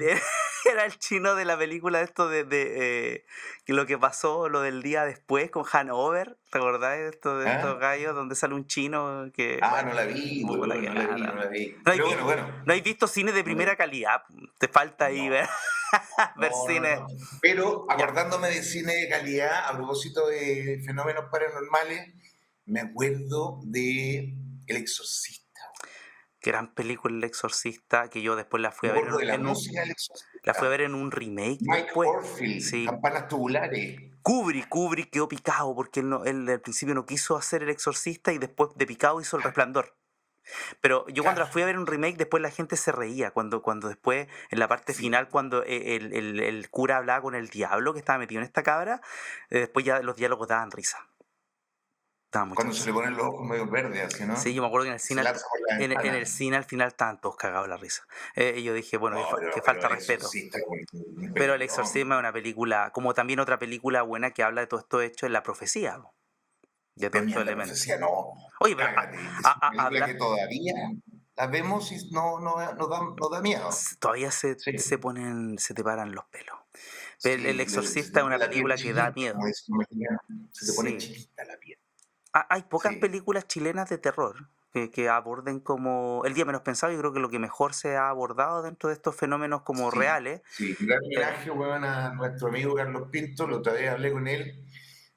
[SPEAKER 1] era el chino de la película de esto que lo que pasó, lo del día después con Hanover. ¿Te acordáis de estos
[SPEAKER 2] ¿ah?
[SPEAKER 1] gallos donde sale un chino que,
[SPEAKER 2] Ah,
[SPEAKER 1] bueno,
[SPEAKER 2] no la vi,
[SPEAKER 1] puta
[SPEAKER 2] weón,
[SPEAKER 1] que
[SPEAKER 2] no la vi,
[SPEAKER 1] lata.
[SPEAKER 2] no la vi.
[SPEAKER 1] No hay
[SPEAKER 2] Pero
[SPEAKER 1] vi-
[SPEAKER 2] bueno, bueno,
[SPEAKER 1] no hay visto cine de
[SPEAKER 2] no la vi.
[SPEAKER 1] primera calidad. Te falta ahí
[SPEAKER 2] No,
[SPEAKER 1] ver, ver
[SPEAKER 2] no, no,
[SPEAKER 1] cine.
[SPEAKER 2] no. Pero
[SPEAKER 1] Ya,
[SPEAKER 2] acordándome de cine de calidad, a propósito de fenómenos paranormales, me acuerdo de El Exorcista.
[SPEAKER 1] gran película El Exorcista, que yo después la fui
[SPEAKER 2] Me
[SPEAKER 1] a ver
[SPEAKER 2] acuerdo de la
[SPEAKER 1] en
[SPEAKER 2] música del
[SPEAKER 1] la fui a
[SPEAKER 2] Exorcista.
[SPEAKER 1] ver en un remake
[SPEAKER 2] Mike
[SPEAKER 1] después.
[SPEAKER 2] Oldfield,
[SPEAKER 1] Sí,
[SPEAKER 2] Campanas Tubulares.
[SPEAKER 1] Kubrick quedó picado porque él al principio no quiso hacer El Exorcista y después de picado hizo El Resplandor. Pero yo cuando la
[SPEAKER 2] Claro,
[SPEAKER 1] fui a ver un remake, después la gente se reía. Cuando después, en la parte
[SPEAKER 2] sí.
[SPEAKER 1] final, cuando el cura hablaba con el diablo que estaba metido en esta cabra, después ya los diálogos daban risa. Daban mucha
[SPEAKER 2] Cuando se le
[SPEAKER 1] risa.
[SPEAKER 2] ponen los ojos medio verdes, así,
[SPEAKER 1] Sí,
[SPEAKER 2] ¿no?
[SPEAKER 1] yo me acuerdo que en el
[SPEAKER 2] Y se
[SPEAKER 1] cine,
[SPEAKER 2] lanza por la
[SPEAKER 1] en el
[SPEAKER 2] ventana.
[SPEAKER 1] cine al final estaban todos cagados la risa. Y yo dije, bueno,
[SPEAKER 2] No,
[SPEAKER 1] que
[SPEAKER 2] pero
[SPEAKER 1] falta
[SPEAKER 2] El
[SPEAKER 1] respeto.
[SPEAKER 2] Exorcista es un
[SPEAKER 1] Pero El
[SPEAKER 2] peliculón.
[SPEAKER 1] Exorcismo es una película, como también otra película buena que habla de todo esto hecho en la profecía, po, de todos estos
[SPEAKER 2] Tenían la
[SPEAKER 1] elementos.
[SPEAKER 2] profecía, no,
[SPEAKER 1] Oye, pero
[SPEAKER 2] cágate. Es una película que
[SPEAKER 1] hablar,
[SPEAKER 2] todavía la vemos y nos da miedo.
[SPEAKER 1] todavía
[SPEAKER 2] Sí,
[SPEAKER 1] se te paran los pelos. Pero El
[SPEAKER 2] sí, se
[SPEAKER 1] Exorcista
[SPEAKER 2] te
[SPEAKER 1] es
[SPEAKER 2] pone
[SPEAKER 1] una
[SPEAKER 2] la piel
[SPEAKER 1] película que da
[SPEAKER 2] chinita,
[SPEAKER 1] miedo.
[SPEAKER 2] como dicen los mexicanos. Se te pone
[SPEAKER 1] Sí.
[SPEAKER 2] chiquita la piel.
[SPEAKER 1] Hay pocas
[SPEAKER 2] Sí,
[SPEAKER 1] películas chilenas de terror que aborden como El día menos pensado. Yo creo que lo que mejor se ha abordado dentro de estos fenómenos como
[SPEAKER 2] sí,
[SPEAKER 1] reales.
[SPEAKER 2] sí. Un gran
[SPEAKER 1] eh,
[SPEAKER 2] homenaje, weón, a nuestro amigo Carlos Pinto. La otra vez hablé con él.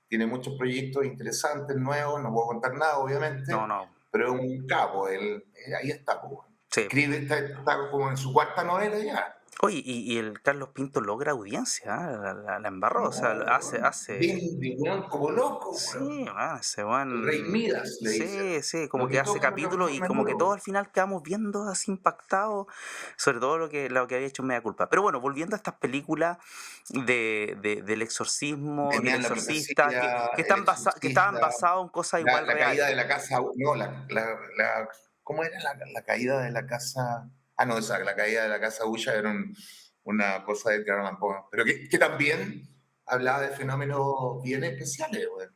[SPEAKER 2] Tiene muchos proyectos interesantes, nuevos. No puedo contar nada,
[SPEAKER 1] no,
[SPEAKER 2] obviamente,
[SPEAKER 1] no.
[SPEAKER 2] pero es un capo. Él, ahí está, pues, weón.
[SPEAKER 1] Sí.
[SPEAKER 2] Escribe, está como en su cuarta novela ya.
[SPEAKER 1] Oye, y el Carlos Pinto logra audiencia, ¿eh? La embarró,
[SPEAKER 2] No,
[SPEAKER 1] o sea,
[SPEAKER 2] weón. Vende, weón, como loco, weón.
[SPEAKER 1] sí, bueno, ese
[SPEAKER 2] El Rey
[SPEAKER 1] weón.
[SPEAKER 2] Midas, le dicen.
[SPEAKER 1] Sí, sí, como
[SPEAKER 2] Lo
[SPEAKER 1] que
[SPEAKER 2] que
[SPEAKER 1] hace
[SPEAKER 2] toca lo
[SPEAKER 1] capítulos y
[SPEAKER 2] transforma en
[SPEAKER 1] como que todo
[SPEAKER 2] oro.
[SPEAKER 1] al final quedamos viendo así impactados, sobre todo lo que había hecho en Media Culpa. Pero bueno, volviendo a estas películas del exorcismo, del
[SPEAKER 2] Tenían la
[SPEAKER 1] exorcista,
[SPEAKER 2] profecía,
[SPEAKER 1] que
[SPEAKER 2] el
[SPEAKER 1] que estaban
[SPEAKER 2] exorcista,
[SPEAKER 1] basados en cosas igual
[SPEAKER 2] la caída
[SPEAKER 1] reales.
[SPEAKER 2] de la casa, no, ¿cómo era la caída de la casa? Ah, no, esa, la caída de la casa Ulla era una cosa de Edgar Allan Poe, pero que también hablaba de fenómenos bien especiales, güey.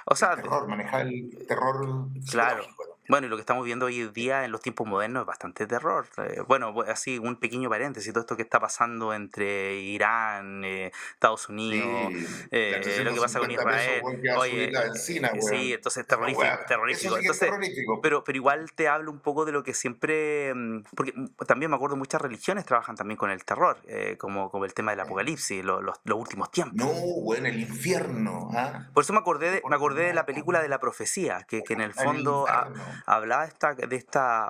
[SPEAKER 1] O
[SPEAKER 2] El
[SPEAKER 1] sea,
[SPEAKER 2] terror, manejar el terror
[SPEAKER 1] claro.
[SPEAKER 2] psicológico también.
[SPEAKER 1] Bueno, y lo que estamos viendo hoy en día en los tiempos modernos es bastante terror. Bueno, así un pequeño paréntesis, todo esto que está pasando entre Irán, Estados Unidos,
[SPEAKER 2] Sí, las
[SPEAKER 1] lo que pasa con
[SPEAKER 2] 350 pesos,
[SPEAKER 1] Israel.
[SPEAKER 2] güey, que va a subir
[SPEAKER 1] Oye,
[SPEAKER 2] la benzina,
[SPEAKER 1] sí,
[SPEAKER 2] güey.
[SPEAKER 1] entonces
[SPEAKER 2] Esa
[SPEAKER 1] terrorífico,
[SPEAKER 2] weá, eso
[SPEAKER 1] terrorífico.
[SPEAKER 2] sí que es
[SPEAKER 1] Entonces,
[SPEAKER 2] terrorífico.
[SPEAKER 1] pero igual te hablo un poco de lo que siempre, porque también me acuerdo muchas religiones trabajan también con el terror, como el tema del apocalipsis, los últimos tiempos.
[SPEAKER 2] No, güey, en el infierno, ¿ah?
[SPEAKER 1] Por eso
[SPEAKER 2] Te
[SPEAKER 1] me
[SPEAKER 2] ponen
[SPEAKER 1] acordé de la
[SPEAKER 2] loco,
[SPEAKER 1] película de la profecía, que en el
[SPEAKER 2] en el
[SPEAKER 1] fondo
[SPEAKER 2] infierno.
[SPEAKER 1] hablaba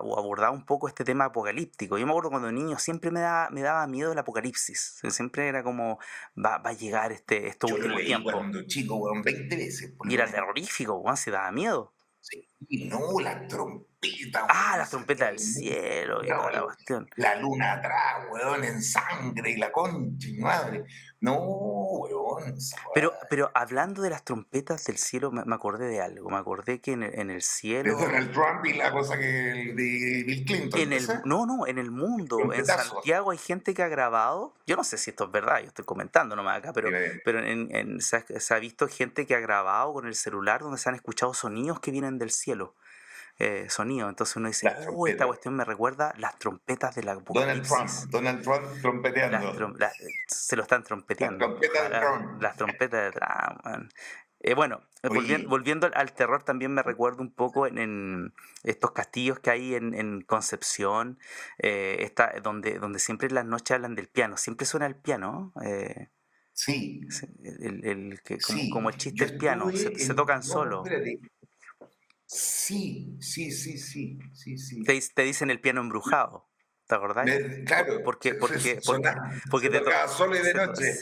[SPEAKER 1] o abordaba un poco este tema apocalíptico. Yo me acuerdo cuando niño siempre me daba miedo el apocalipsis. Siempre era como, va a llegar estos
[SPEAKER 2] Yo lo
[SPEAKER 1] últimos
[SPEAKER 2] leí
[SPEAKER 1] tiempos.
[SPEAKER 2] cuando chico, weón, 20 veces, por
[SPEAKER 1] Y
[SPEAKER 2] lo
[SPEAKER 1] era
[SPEAKER 2] menos.
[SPEAKER 1] terrorífico, weón, se daba miedo.
[SPEAKER 2] Sí. Y no, la trompeta,
[SPEAKER 1] Ah,
[SPEAKER 2] weón,
[SPEAKER 1] las
[SPEAKER 2] salía
[SPEAKER 1] trompetas del
[SPEAKER 2] el mundo
[SPEAKER 1] cielo y
[SPEAKER 2] culiao
[SPEAKER 1] toda la
[SPEAKER 2] ahí,
[SPEAKER 1] cuestión.
[SPEAKER 2] la luna atrás, weón, en sangre y la concha y madre. No, weón, esa weá
[SPEAKER 1] Pero hablando de las trompetas del cielo, me acordé de algo. Me acordé que en el
[SPEAKER 2] de
[SPEAKER 1] cielo,
[SPEAKER 2] Donald Trump y la cosa que de Bill Clinton,
[SPEAKER 1] en
[SPEAKER 2] ¿esa?
[SPEAKER 1] no, en el mundo, en
[SPEAKER 2] Trompetazo.
[SPEAKER 1] Santiago hay gente que ha grabado, yo no sé si esto es verdad, yo estoy comentando nomás acá,
[SPEAKER 2] Dime,
[SPEAKER 1] pero se ha visto gente que ha grabado con el celular donde se han escuchado sonidos que vienen del cielo, sonidos. Entonces uno dice,
[SPEAKER 2] las
[SPEAKER 1] oh, esta
[SPEAKER 2] trompetas.
[SPEAKER 1] cuestión me recuerda las trompetas del
[SPEAKER 2] Donald Trump,
[SPEAKER 1] apocalipsis.
[SPEAKER 2] Donald Trump trompeteando.
[SPEAKER 1] Se lo están
[SPEAKER 2] Las
[SPEAKER 1] trompeteando.
[SPEAKER 2] trompetas de
[SPEAKER 1] Ojalá
[SPEAKER 2] Trump.
[SPEAKER 1] las trompetas de Trump, man. Bueno,
[SPEAKER 2] Oye,
[SPEAKER 1] volviendo al terror, también me recuerdo un poco en estos castillos que hay en Concepción, donde siempre en las noches hablan del piano. Siempre suena el piano.
[SPEAKER 2] sí,
[SPEAKER 1] Como
[SPEAKER 2] sí,
[SPEAKER 1] el chiste
[SPEAKER 2] yo
[SPEAKER 1] del piano,
[SPEAKER 2] estuve
[SPEAKER 1] se
[SPEAKER 2] en...
[SPEAKER 1] tocan
[SPEAKER 2] No,
[SPEAKER 1] solo.
[SPEAKER 2] espérate. Sí, sí, sí, sí, sí, sí.
[SPEAKER 1] Te dicen el piano embrujado. ¿Te acordáis?
[SPEAKER 2] Claro,
[SPEAKER 1] Porque
[SPEAKER 2] se tocaba solo y de noche.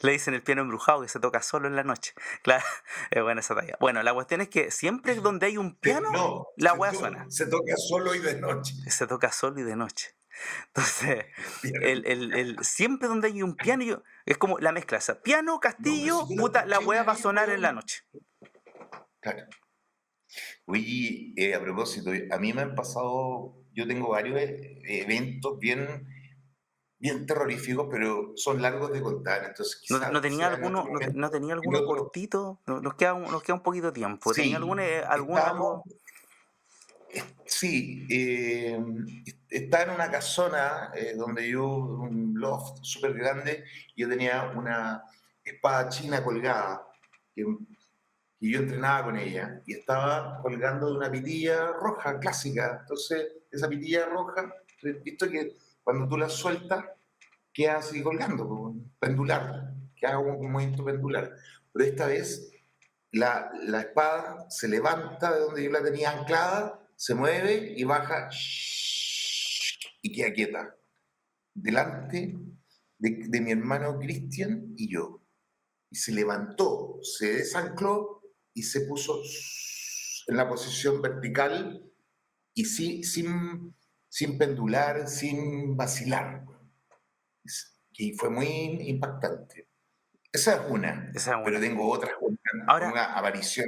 [SPEAKER 1] le dicen el piano embrujado que se toca solo en la noche. Claro, es buena esa talla. Bueno, la cuestión es que siempre donde hay un piano,
[SPEAKER 2] No,
[SPEAKER 1] la wea suena.
[SPEAKER 2] se toca solo y de noche.
[SPEAKER 1] Se toca solo y de noche. Entonces,
[SPEAKER 2] Piano.
[SPEAKER 1] siempre donde hay un piano, es como la mezcla esa. Piano,
[SPEAKER 2] No, pero si
[SPEAKER 1] castillo,
[SPEAKER 2] yo lo
[SPEAKER 1] puta, la
[SPEAKER 2] escuché
[SPEAKER 1] wea
[SPEAKER 2] una
[SPEAKER 1] va a
[SPEAKER 2] vez,
[SPEAKER 1] sonar en la
[SPEAKER 2] weón.
[SPEAKER 1] noche.
[SPEAKER 2] Claro. Oye, a propósito, a mí me han pasado, yo tengo varios eventos bien terroríficos, pero son largos de contar, entonces
[SPEAKER 1] ¿No
[SPEAKER 2] quizás
[SPEAKER 1] tenía
[SPEAKER 2] sea en otro
[SPEAKER 1] alguno,
[SPEAKER 2] momento,
[SPEAKER 1] no tenía
[SPEAKER 2] en
[SPEAKER 1] alguno
[SPEAKER 2] otro.
[SPEAKER 1] cortito? Nos queda un poquito de tiempo. ¿Tenía
[SPEAKER 2] Sí,
[SPEAKER 1] algo?
[SPEAKER 2] estábamos, sí, estaba en una casona donde yo, un loft súper grande, y yo tenía una espada china colgada, que, y yo entrenaba con ella, y estaba colgando de una pitilla roja clásica. Entonces, esa pitilla roja, visto que cuando tú la sueltas, queda así colgando, como pendular, queda como un movimiento pendular. Pero esta vez la espada se levanta de donde yo la tenía anclada, se mueve y baja y queda quieta, delante de mi hermano Cristian y yo. Y se levantó, se desancló y se puso en la posición vertical y sin pendular, sin vacilar. Y fue muy impactante. Esa es una,
[SPEAKER 1] Esa es
[SPEAKER 2] pero
[SPEAKER 1] una.
[SPEAKER 2] tengo otras con
[SPEAKER 1] Ahora,
[SPEAKER 2] una aparición.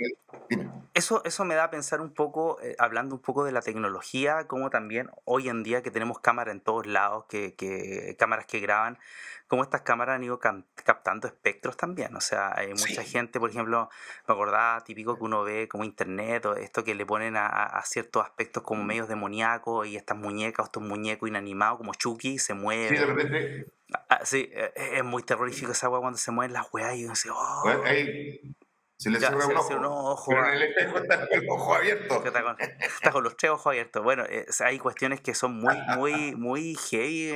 [SPEAKER 2] Dime.
[SPEAKER 1] eso me da a pensar un poco, hablando un poco de la tecnología, como también hoy en día que tenemos cámaras en todos lados, cámaras que graban, como estas cámaras han ido captando espectros también. O sea, hay mucha
[SPEAKER 2] Sí,
[SPEAKER 1] gente, por ejemplo, me acordaba típico que uno ve como internet o esto que le ponen a ciertos aspectos como medios demoníacos y estas muñecas o estos muñecos inanimados como Chucky se
[SPEAKER 2] sí, de
[SPEAKER 1] mueven.
[SPEAKER 2] repente,
[SPEAKER 1] Sí, es muy terrorífico esa weá cuando se mueven las weas y uno dice,
[SPEAKER 2] bueno,
[SPEAKER 1] oh,
[SPEAKER 2] ahí se le
[SPEAKER 1] ya,
[SPEAKER 2] cierra
[SPEAKER 1] se
[SPEAKER 2] un
[SPEAKER 1] le cierra un
[SPEAKER 2] ojo,
[SPEAKER 1] ojo.
[SPEAKER 2] pero en el espejo está con el ojo
[SPEAKER 1] Que
[SPEAKER 2] abierto.
[SPEAKER 1] está con los tres ojos abiertos. Bueno, o sea, hay cuestiones que son muy heavy,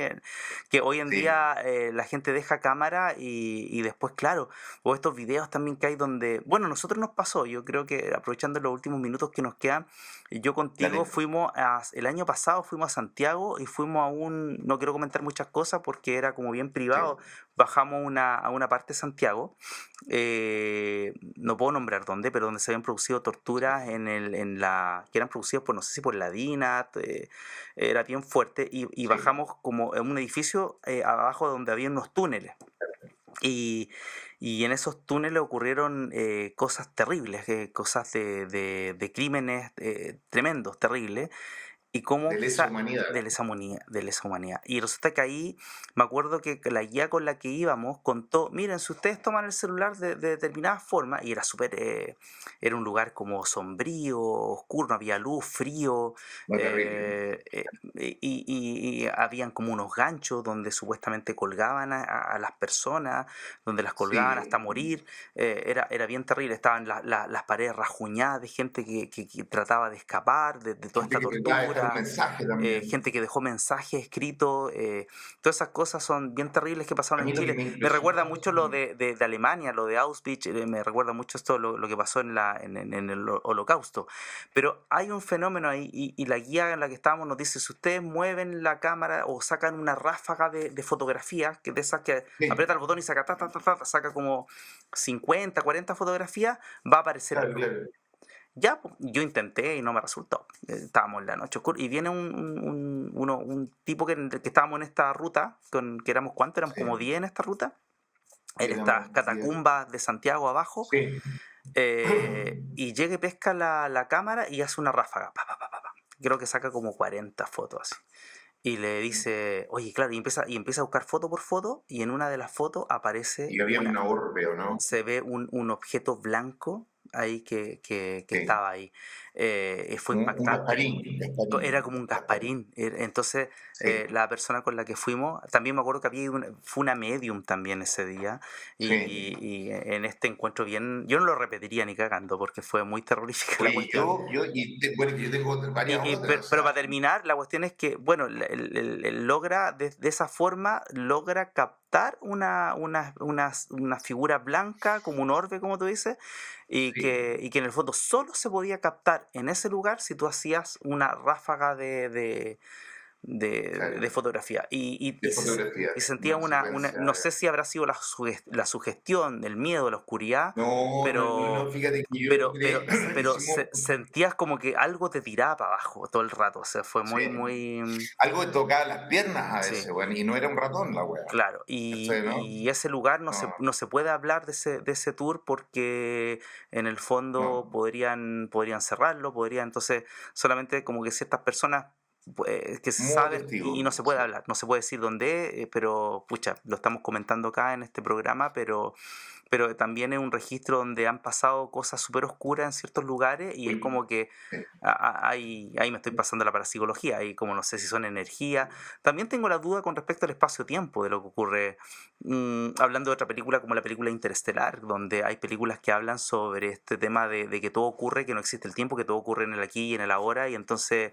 [SPEAKER 1] que hoy en
[SPEAKER 2] Sí,
[SPEAKER 1] día la gente deja cámara y después, claro, o estos videos también que hay donde, bueno, nosotros nos pasó, yo creo que aprovechando los últimos minutos que nos quedan, yo contigo
[SPEAKER 2] dale.
[SPEAKER 1] el año pasado fuimos a Santiago y fuimos no quiero comentar muchas cosas porque era como bien
[SPEAKER 2] Sí,
[SPEAKER 1] privado, bajamos a una parte de Santiago, no puedo nombrar dónde, pero donde se habían producido torturas que eran producidas por, no sé si por la DINAT, era bien fuerte, y
[SPEAKER 2] sí.
[SPEAKER 1] bajamos como en un edificio abajo donde había unos túneles. Y, y en esos túneles ocurrieron cosas terribles, cosas de crímenes tremendos, terribles, y cómo
[SPEAKER 2] De lesa
[SPEAKER 1] quizá
[SPEAKER 2] humanidad.
[SPEAKER 1] de lesa humanidad. Y resulta que ahí me acuerdo que la guía con la que íbamos contó, miren, si ustedes toman el celular de determinada forma, y era era un lugar como sombrío, oscuro, no había luz, frío,
[SPEAKER 2] No, terrible.
[SPEAKER 1] y habían como unos ganchos donde supuestamente colgaban a las personas, donde las colgaban hasta
[SPEAKER 2] Sí,
[SPEAKER 1] morir, era bien terrible, estaban las paredes rajuñadas de gente que trataba de escapar de toda
[SPEAKER 2] gente
[SPEAKER 1] esta
[SPEAKER 2] que trataba de dejar un
[SPEAKER 1] tortura,
[SPEAKER 2] mensaje también.
[SPEAKER 1] gente que dejó mensajes escritos, todas esas cosas son bien terribles que
[SPEAKER 2] A
[SPEAKER 1] pasaron en
[SPEAKER 2] mí lo que
[SPEAKER 1] Chile.
[SPEAKER 2] me
[SPEAKER 1] Me recuerda
[SPEAKER 2] impresionó de
[SPEAKER 1] mucho
[SPEAKER 2] esa
[SPEAKER 1] lo
[SPEAKER 2] película,
[SPEAKER 1] de Alemania, lo de Auschwitz, me recuerda mucho esto, lo que pasó en el Holocausto. Pero hay un fenómeno ahí y la guía en la que estábamos nos dice, si ustedes mueven la cámara o sacan una ráfaga de fotografías, que de esas que aprieta
[SPEAKER 2] sí,
[SPEAKER 1] el botón y saca, saca como 50 40 fotografías, va a aparecer
[SPEAKER 2] claro,
[SPEAKER 1] algo.
[SPEAKER 2] claro.
[SPEAKER 1] Ya, pues, yo intenté y no me resultó. Estábamos en la noche oscura y viene un tipo que estábamos en esta ruta, que éramos cuántos, éramos como
[SPEAKER 2] Sí,
[SPEAKER 1] 10 en esta ruta, en estas
[SPEAKER 2] éramos 10.
[SPEAKER 1] catacumbas de Santiago abajo,
[SPEAKER 2] Sí.
[SPEAKER 1] y llega y pesca la cámara y hace una ráfaga. Pa, pa, pa, pa, pa. Creo que saca como 40 fotos así. Y le dice, oye, claro, y empieza a buscar foto por foto, y en una de las fotos aparece
[SPEAKER 2] Y había una orbe, ¿o no?
[SPEAKER 1] se ve un objeto blanco ahí que
[SPEAKER 2] Sí.
[SPEAKER 1] estaba ahí. Fue
[SPEAKER 2] Un
[SPEAKER 1] impactante.
[SPEAKER 2] Gasparín,
[SPEAKER 1] Era como un
[SPEAKER 2] Gasparín.
[SPEAKER 1] Gasparín. Entonces,
[SPEAKER 2] Sí,
[SPEAKER 1] la persona con la que fuimos, también me acuerdo que fue una medium también ese día.
[SPEAKER 2] sí.
[SPEAKER 1] Y en este encuentro bien, yo no lo repetiría ni cagando porque fue muy terrorífica la
[SPEAKER 2] Oye,
[SPEAKER 1] cuestión.
[SPEAKER 2] bueno, yo tengo varias
[SPEAKER 1] Pero,
[SPEAKER 2] otras, o
[SPEAKER 1] pero
[SPEAKER 2] sea,
[SPEAKER 1] para terminar, la cuestión es que, bueno, él logra, de esa forma, logra captar una figura blanca, como un orbe, como tú dices,
[SPEAKER 2] sí,
[SPEAKER 1] y que en el fondo solo se podía captar en ese lugar si tú hacías una ráfaga de
[SPEAKER 2] claro,
[SPEAKER 1] fotografía.
[SPEAKER 2] de fotografía,
[SPEAKER 1] Y sentía
[SPEAKER 2] una secuencia.
[SPEAKER 1] no sé si habrá sido la sugestión, el miedo, la oscuridad,
[SPEAKER 2] No, no, no,
[SPEAKER 1] pero
[SPEAKER 2] no, fíjate que yo
[SPEAKER 1] pero
[SPEAKER 2] logré,
[SPEAKER 1] pero pero
[SPEAKER 2] hicimos
[SPEAKER 1] sentías como que algo te tiraba para abajo todo el rato, o sea, fue muy,
[SPEAKER 2] sí,
[SPEAKER 1] muy
[SPEAKER 2] algo que tocaba las piernas a
[SPEAKER 1] sí,
[SPEAKER 2] veces, bueno, y no era un ratón la wea,
[SPEAKER 1] claro.
[SPEAKER 2] ¿cachai, no?
[SPEAKER 1] Y ese lugar
[SPEAKER 2] No,
[SPEAKER 1] no se puede hablar de ese tour porque en el fondo
[SPEAKER 2] no,
[SPEAKER 1] podrían cerrarlo, entonces solamente como que ciertas personas pues, que se
[SPEAKER 2] modo
[SPEAKER 1] saben
[SPEAKER 2] testigo,
[SPEAKER 1] y no se puede
[SPEAKER 2] sí.
[SPEAKER 1] hablar, no se puede decir dónde es, pero pucha, lo estamos comentando acá en este programa, pero también es un registro donde han pasado cosas súper oscuras en ciertos lugares y es
[SPEAKER 2] Oye,
[SPEAKER 1] como que
[SPEAKER 2] sí,
[SPEAKER 1] ahí me estoy pasando la parapsicología, ahí como no sé si son energía. También tengo la duda con respecto al espacio-tiempo de lo que ocurre, hablando de otra película como la película Interestelar, donde hay películas que hablan sobre este tema de que todo ocurre, que no existe el tiempo, que todo ocurre en el aquí y en el ahora, y entonces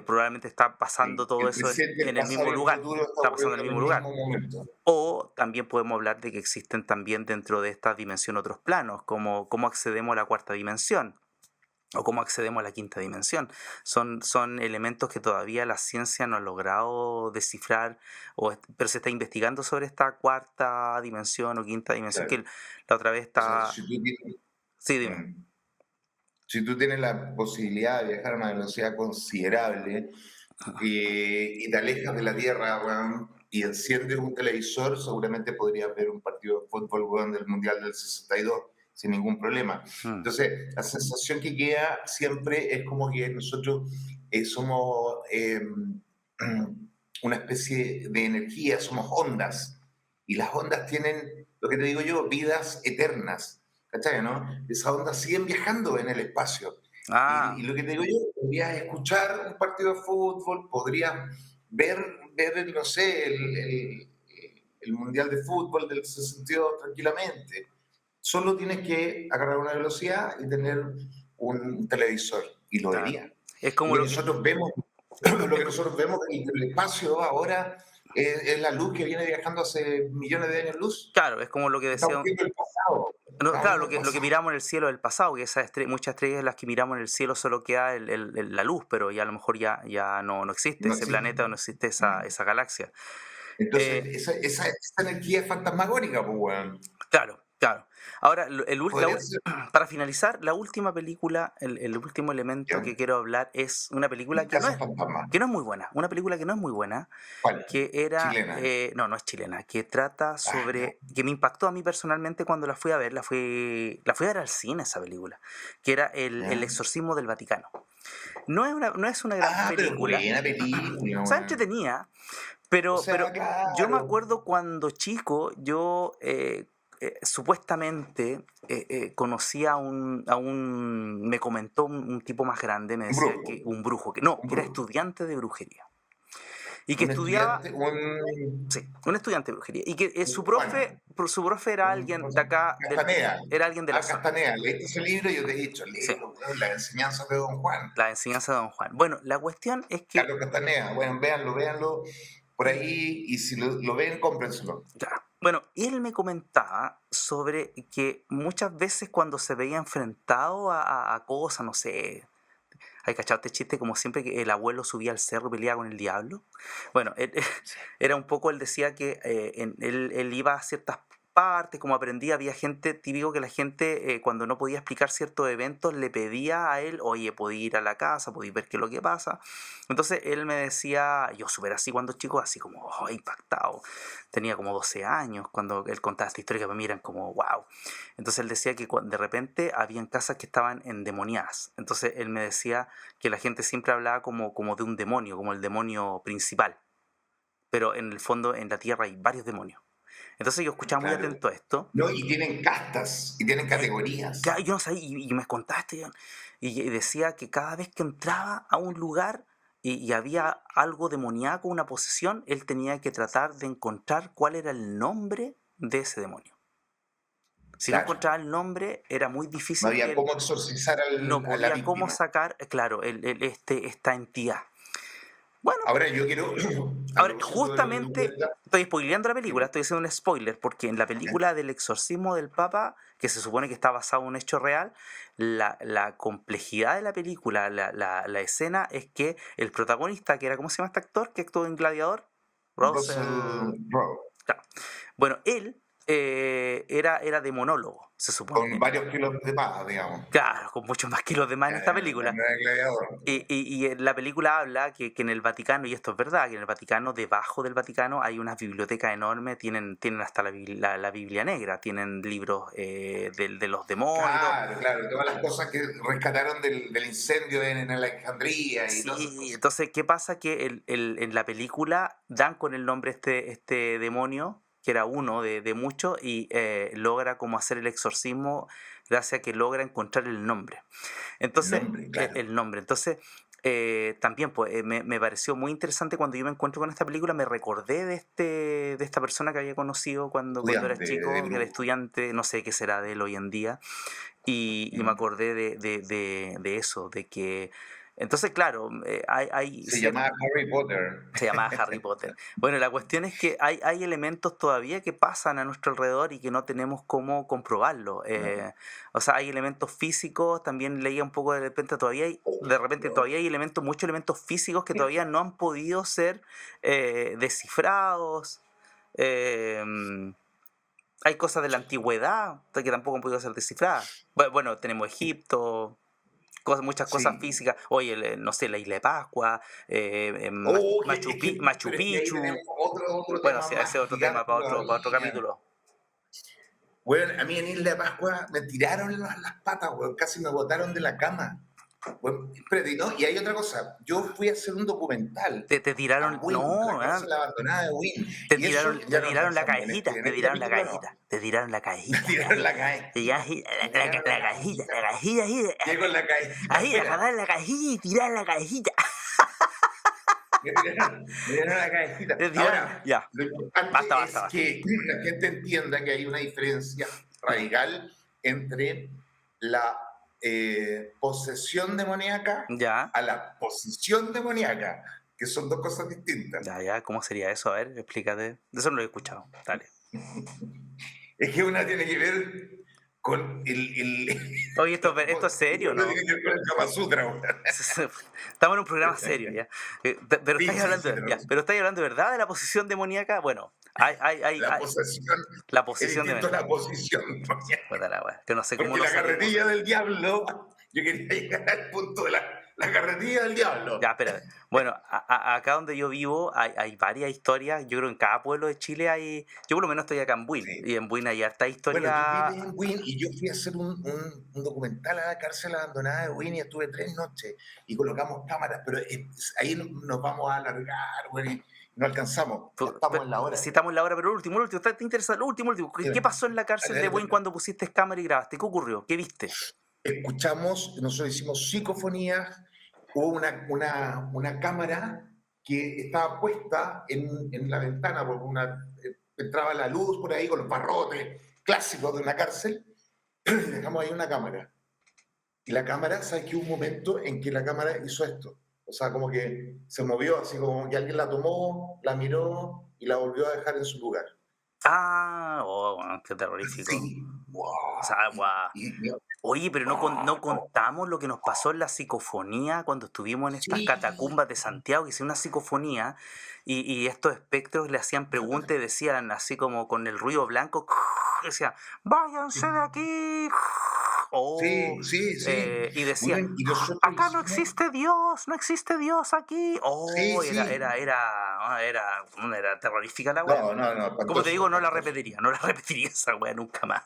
[SPEAKER 1] probablemente está pasando
[SPEAKER 2] sí.
[SPEAKER 1] todo
[SPEAKER 2] El
[SPEAKER 1] eso
[SPEAKER 2] presente, el
[SPEAKER 1] en el
[SPEAKER 2] pasado
[SPEAKER 1] mismo
[SPEAKER 2] y el
[SPEAKER 1] lugar,
[SPEAKER 2] futuro está
[SPEAKER 1] está pasando
[SPEAKER 2] ocurriendo
[SPEAKER 1] en el
[SPEAKER 2] en
[SPEAKER 1] mismo
[SPEAKER 2] el
[SPEAKER 1] lugar.
[SPEAKER 2] mismo momento.
[SPEAKER 1] O también podemos hablar de que existen también dentro de esta dimensión otros planos, como cómo accedemos a la cuarta dimensión o cómo accedemos a la quinta dimensión. Son elementos que todavía la ciencia no ha logrado descifrar, pero se está investigando sobre esta cuarta dimensión o quinta dimensión,
[SPEAKER 2] Claro.
[SPEAKER 1] que la otra vez
[SPEAKER 2] O sea,
[SPEAKER 1] está... Sí, dime.
[SPEAKER 2] si tú tienes la posibilidad de viajar a una velocidad considerable y te alejas de la Tierra, weón, y enciendes un televisor, seguramente podrías ver un partido de fútbol, weón, del Mundial del 62 sin ningún problema.
[SPEAKER 1] Mm.
[SPEAKER 2] Entonces, la sensación que queda siempre es como que nosotros somos una especie de energía, somos ondas, y las ondas tienen, lo que te digo yo, vidas eternas. ¿Cachai, no? Esas ondas siguen viajando en el espacio. Y
[SPEAKER 1] Ah,
[SPEAKER 2] lo que te digo yo, podrías escuchar un partido de fútbol, podrías ver no sé, el Mundial de Fútbol del 62 tranquilamente. Solo tienes que agarrar una velocidad y tener un televisor, y lo
[SPEAKER 1] claro.
[SPEAKER 2] verías.
[SPEAKER 1] Es
[SPEAKER 2] Lo
[SPEAKER 1] como
[SPEAKER 2] que
[SPEAKER 1] lo que...
[SPEAKER 2] nosotros vemos, lo
[SPEAKER 1] Es,
[SPEAKER 2] que nosotros vemos en el espacio ahora es la luz que viene viajando hace millones de años luz.
[SPEAKER 1] claro, es como lo que
[SPEAKER 2] Estamos
[SPEAKER 1] decía...
[SPEAKER 2] viendo el pasado.
[SPEAKER 1] No,
[SPEAKER 2] Estamos
[SPEAKER 1] claro,
[SPEAKER 2] viendo el
[SPEAKER 1] lo que
[SPEAKER 2] pasado.
[SPEAKER 1] miramos en el cielo del pasado, que muchas estrellas las que miramos en el cielo solo queda la luz, pero ya a lo mejor ya no existe
[SPEAKER 2] No
[SPEAKER 1] ese
[SPEAKER 2] existe.
[SPEAKER 1] planeta o no existe
[SPEAKER 2] Mm.
[SPEAKER 1] esa galaxia.
[SPEAKER 2] Entonces,
[SPEAKER 1] Eh,
[SPEAKER 2] esa energía es fantasmagórica, pues, weón.
[SPEAKER 1] claro, claro. Ahora,
[SPEAKER 2] Podría ser.
[SPEAKER 1] para finalizar, la última película, el último elemento
[SPEAKER 2] ¿Ya?
[SPEAKER 1] que quiero hablar es una
[SPEAKER 2] Mi
[SPEAKER 1] película
[SPEAKER 2] casa fantasma.
[SPEAKER 1] que no es muy buena, una película que no es muy buena,
[SPEAKER 2] ¿Cuál?
[SPEAKER 1] que era,
[SPEAKER 2] Chilena.
[SPEAKER 1] no, no es chilena, que trata
[SPEAKER 2] Ah, ya.
[SPEAKER 1] sobre, que me impactó a mí personalmente cuando la fui a ver, la fui a ver al cine esa película, que era el
[SPEAKER 2] ¿Ya?
[SPEAKER 1] exorcismo del Vaticano. No es una gran
[SPEAKER 2] Ah, pero
[SPEAKER 1] película,
[SPEAKER 2] buena película,
[SPEAKER 1] o sea,
[SPEAKER 2] weón.
[SPEAKER 1] entretenida,
[SPEAKER 2] O
[SPEAKER 1] pero
[SPEAKER 2] sea,
[SPEAKER 1] yo me
[SPEAKER 2] claro.
[SPEAKER 1] acuerdo cuando chico, yo supuestamente conocí me comentó un tipo más grande, me
[SPEAKER 2] Un
[SPEAKER 1] decía
[SPEAKER 2] brujo.
[SPEAKER 1] que un brujo, que no,
[SPEAKER 2] Un
[SPEAKER 1] que era
[SPEAKER 2] brujo.
[SPEAKER 1] estudiante de brujería y que
[SPEAKER 2] Un
[SPEAKER 1] estudiaba,
[SPEAKER 2] estudiante,
[SPEAKER 1] sí, un estudiante de brujería y que
[SPEAKER 2] Juan,
[SPEAKER 1] su profe era alguien de acá,
[SPEAKER 2] Castanea.
[SPEAKER 1] era alguien de la
[SPEAKER 2] Ah,
[SPEAKER 1] zona,
[SPEAKER 2] Castanea. ¿Leíste ese libro? Yo te he dicho,
[SPEAKER 1] sí,
[SPEAKER 2] léelo, weón, las enseñanzas de Don Juan.
[SPEAKER 1] la enseñanza de Don Juan. Bueno, la cuestión es que
[SPEAKER 2] Carlos Castanea. Bueno, véanlo por ahí y si lo ven, cómprenselo.
[SPEAKER 1] ya. Bueno, él me comentaba sobre que muchas veces cuando se veía enfrentado a cosas, no sé, hay cachado este chiste como siempre que el abuelo subía al cerro y peleaba con el diablo. Bueno, era un poco, él decía que él iba a ciertas partes, como aprendía, había gente, típico que la gente cuando no podía explicar ciertos eventos le pedía a él, oye, podía ir a la casa, podía ver qué es lo que pasa. Entonces él me decía, yo súper así cuando chico, así como impactado. Tenía como 12 años cuando él contaba esta historia que para mí eran como wow. Entonces él decía que de repente habían casas que estaban endemoniadas. Entonces él me decía que la gente siempre hablaba como de un demonio, como el demonio principal. Pero en el fondo en la tierra hay varios demonios. Entonces yo escuchaba muy
[SPEAKER 2] Claro.
[SPEAKER 1] atento a esto.
[SPEAKER 2] No, y tienen castas, y tienen
[SPEAKER 1] Claro,
[SPEAKER 2] categorías.
[SPEAKER 1] yo no sabía, y me contaste, y decía que cada vez que entraba a un lugar y había algo demoníaco, una posesión, él tenía que tratar de encontrar cuál era el nombre de ese demonio. Si no
[SPEAKER 2] Claro.
[SPEAKER 1] encontraba el nombre, era muy
[SPEAKER 2] No
[SPEAKER 1] difícil que
[SPEAKER 2] había
[SPEAKER 1] él
[SPEAKER 2] cómo exorcizar
[SPEAKER 1] no
[SPEAKER 2] a la
[SPEAKER 1] podía cómo
[SPEAKER 2] víctima.
[SPEAKER 1] sacar, claro, esta entidad. Bueno,
[SPEAKER 2] Ahora yo quiero, a
[SPEAKER 1] ahora,
[SPEAKER 2] propósito de lo que tú
[SPEAKER 1] justamente
[SPEAKER 2] cuentas,
[SPEAKER 1] estoy spoileando la película,
[SPEAKER 2] dime,
[SPEAKER 1] estoy haciendo un spoiler, porque en la
[SPEAKER 2] ¿ya?
[SPEAKER 1] película del exorcismo del Papa, que se supone que está basado en un hecho real, la complejidad de la película, la escena, es que el protagonista, que era, ¿cómo se llama este actor que actuó en Gladiador? Russell.
[SPEAKER 2] Russell Crowe,
[SPEAKER 1] Claro. Bueno, él era demonólogo, se
[SPEAKER 2] con
[SPEAKER 1] supone.
[SPEAKER 2] varios kilos de paz, digamos.
[SPEAKER 1] Claro, con muchos más kilos de más en esta
[SPEAKER 2] No
[SPEAKER 1] película.
[SPEAKER 2] era gladiador.
[SPEAKER 1] Y en la película habla que en el Vaticano, y esto es verdad, que en el Vaticano, debajo del Vaticano, hay unas bibliotecas enormes, tienen hasta la Biblia negra, tienen libros de los demonios y todo.
[SPEAKER 2] Claro, claro, todas las cosas que rescataron del incendio en Alejandría y todas esas
[SPEAKER 1] Sí,
[SPEAKER 2] cosas.
[SPEAKER 1] entonces, ¿qué pasa? Que en la película dan con el nombre este demonio, que era uno de muchos, y logra como hacer el exorcismo gracias a que logra encontrar el nombre.
[SPEAKER 2] El
[SPEAKER 1] Entonces,
[SPEAKER 2] nombre, claro.
[SPEAKER 1] el nombre. Entonces, también pues, me pareció muy interesante cuando yo me encuentro con esta película, me recordé de esta persona que había conocido cuando era
[SPEAKER 2] Estudiante de
[SPEAKER 1] chico, que era
[SPEAKER 2] brujo.
[SPEAKER 1] estudiante, no sé qué será de él hoy en día, y me
[SPEAKER 2] ¿Mm?
[SPEAKER 1] acordé de eso, de que... Entonces, claro, hay
[SPEAKER 2] Se llamaba Harry Potter.
[SPEAKER 1] se llamaba Harry Potter. Bueno, la cuestión es que hay elementos todavía que pasan a nuestro alrededor y que no tenemos cómo comprobarlo.
[SPEAKER 2] No.
[SPEAKER 1] O sea, hay elementos físicos, también leía un poco de repente todavía hay elementos, muchos elementos físicos que todavía no han podido ser descifrados. Eh, Hay cosas de la antigüedad que tampoco han podido ser descifradas. Bueno, tenemos Egipto, muchas cosas
[SPEAKER 2] Sí.
[SPEAKER 1] físicas. Oye, no sé, la isla de Pascua,
[SPEAKER 2] Oh,
[SPEAKER 1] Machu
[SPEAKER 2] pero es que ahí tenemos
[SPEAKER 1] Picchu.
[SPEAKER 2] otro
[SPEAKER 1] Bueno,
[SPEAKER 2] tema
[SPEAKER 1] sí, ese es
[SPEAKER 2] más
[SPEAKER 1] otro tema
[SPEAKER 2] gigante
[SPEAKER 1] para otro
[SPEAKER 2] todavía.
[SPEAKER 1] capítulo.
[SPEAKER 2] Bueno, a mí en Isla de Pascua me tiraron las patas, weón, casi me botaron de la cama. Bueno, espérate, ¿no? Y hay otra cosa. Yo fui a hacer un documental
[SPEAKER 1] Te
[SPEAKER 2] a
[SPEAKER 1] tiraron,
[SPEAKER 2] Wynn, a
[SPEAKER 1] no,
[SPEAKER 2] la cárcel abandonada de Wynn.
[SPEAKER 1] te
[SPEAKER 2] Y eso
[SPEAKER 1] tiraron, te
[SPEAKER 2] ya no
[SPEAKER 1] tiraron la
[SPEAKER 2] alcanzamos en
[SPEAKER 1] cajita,
[SPEAKER 2] en
[SPEAKER 1] te
[SPEAKER 2] este
[SPEAKER 1] tiraron la
[SPEAKER 2] capítulo, no.
[SPEAKER 1] cajita, te tiraron la
[SPEAKER 2] Me
[SPEAKER 1] cajita,
[SPEAKER 2] tiraron la cajita. Me tiraron la cajita.
[SPEAKER 1] la cajita,
[SPEAKER 2] Llego en la cajita,
[SPEAKER 1] ahí,
[SPEAKER 2] espera.
[SPEAKER 1] agarrar la cajita y tirar la cajita.
[SPEAKER 2] Me tiraron la cajita.
[SPEAKER 1] Te tiraron,
[SPEAKER 2] Ahora,
[SPEAKER 1] ya,
[SPEAKER 2] lo importante
[SPEAKER 1] basta, basta,
[SPEAKER 2] es
[SPEAKER 1] basta.
[SPEAKER 2] que la gente entienda que hay una diferencia
[SPEAKER 1] Ya,
[SPEAKER 2] radical entre la posesión demoníaca
[SPEAKER 1] ya,
[SPEAKER 2] a la posición demoníaca, que son dos cosas distintas.
[SPEAKER 1] ya, ¿cómo sería eso? A ver, explícate. De eso no lo he escuchado, dale.
[SPEAKER 2] Es que una tiene que ver con
[SPEAKER 1] Oye, esto es serio,
[SPEAKER 2] Una
[SPEAKER 1] ¿no?
[SPEAKER 2] tiene que ver con el Kama Sutra, weón.
[SPEAKER 1] Estamos en un programa serio, ¿ya? Pero
[SPEAKER 2] Sí,
[SPEAKER 1] estáis
[SPEAKER 2] sí,
[SPEAKER 1] hablando,
[SPEAKER 2] sí, pero
[SPEAKER 1] ya, pero estáis hablando de verdad de la posición demoníaca. Bueno,
[SPEAKER 2] la posesión
[SPEAKER 1] la
[SPEAKER 2] es
[SPEAKER 1] posición
[SPEAKER 2] distinto a
[SPEAKER 1] demoníaca.
[SPEAKER 2] la posición demoníaca.
[SPEAKER 1] Puta la wea, que no sé cómo
[SPEAKER 2] Porque
[SPEAKER 1] lo
[SPEAKER 2] la
[SPEAKER 1] salimos de
[SPEAKER 2] carretilla
[SPEAKER 1] esto.
[SPEAKER 2] del diablo, yo quería llegar al punto de la carretilla del
[SPEAKER 1] Ya,
[SPEAKER 2] diablo.
[SPEAKER 1] espérate. Bueno, acá donde yo vivo hay varias historias. Yo creo que en cada pueblo de Chile hay. Yo por lo menos estoy acá en Buin.
[SPEAKER 2] Sí.
[SPEAKER 1] Y en Buin hay harta
[SPEAKER 2] Bueno, tú
[SPEAKER 1] historia.
[SPEAKER 2] vives en Wynn y yo fui a hacer un documental a la cárcel abandonada de Wynn y estuve 3 noches y colocamos cámaras, pero ahí nos vamos a alargar, güey, y no alcanzamos, ya estamos en la
[SPEAKER 1] Si
[SPEAKER 2] hora.
[SPEAKER 1] estamos en la hora, pero lo último, ¿te interesa? Lo último. ¿Qué
[SPEAKER 2] Dime,
[SPEAKER 1] pasó en la
[SPEAKER 2] dale,
[SPEAKER 1] cárcel de
[SPEAKER 2] dale,
[SPEAKER 1] Buin
[SPEAKER 2] cuenta.
[SPEAKER 1] cuando pusiste cámara y grabaste? ¿Qué ocurrió? ¿Qué viste?
[SPEAKER 2] Escuchamos, nosotros hicimos psicofonías, hubo una cámara que estaba puesta en la ventana, porque entraba la luz por ahí con los barrotes clásicos de una cárcel, y dejamos ahí una cámara. Y la cámara, ¿sabes que hubo un momento en que la cámara hizo esto? O sea, como que se movió, así como que alguien la tomó, la miró y la volvió a dejar en su lugar.
[SPEAKER 1] Ah, oh, weón, qué terrorífico.
[SPEAKER 2] Sí,
[SPEAKER 1] O
[SPEAKER 2] wow.
[SPEAKER 1] sea, guau. Oye, pero no
[SPEAKER 2] Wow.
[SPEAKER 1] contamos lo que nos pasó en la psicofonía cuando estuvimos en estas
[SPEAKER 2] Sí,
[SPEAKER 1] catacumbas de Santiago, que hicimos una psicofonía y estos espectros le hacían preguntas y decían así como con el ruido blanco, decían, váyanse de aquí. Oh,
[SPEAKER 2] sí, sí, sí.
[SPEAKER 1] y decía,
[SPEAKER 2] Bueno, y nosotros
[SPEAKER 1] acá
[SPEAKER 2] hicimos,
[SPEAKER 1] no existe Dios aquí. Oh,
[SPEAKER 2] sí, sí.
[SPEAKER 1] era terrorífica la wea.
[SPEAKER 2] No, no, no,
[SPEAKER 1] Como te
[SPEAKER 2] espantoso,
[SPEAKER 1] digo,
[SPEAKER 2] espantoso.
[SPEAKER 1] no la repetiría esa wea nunca más.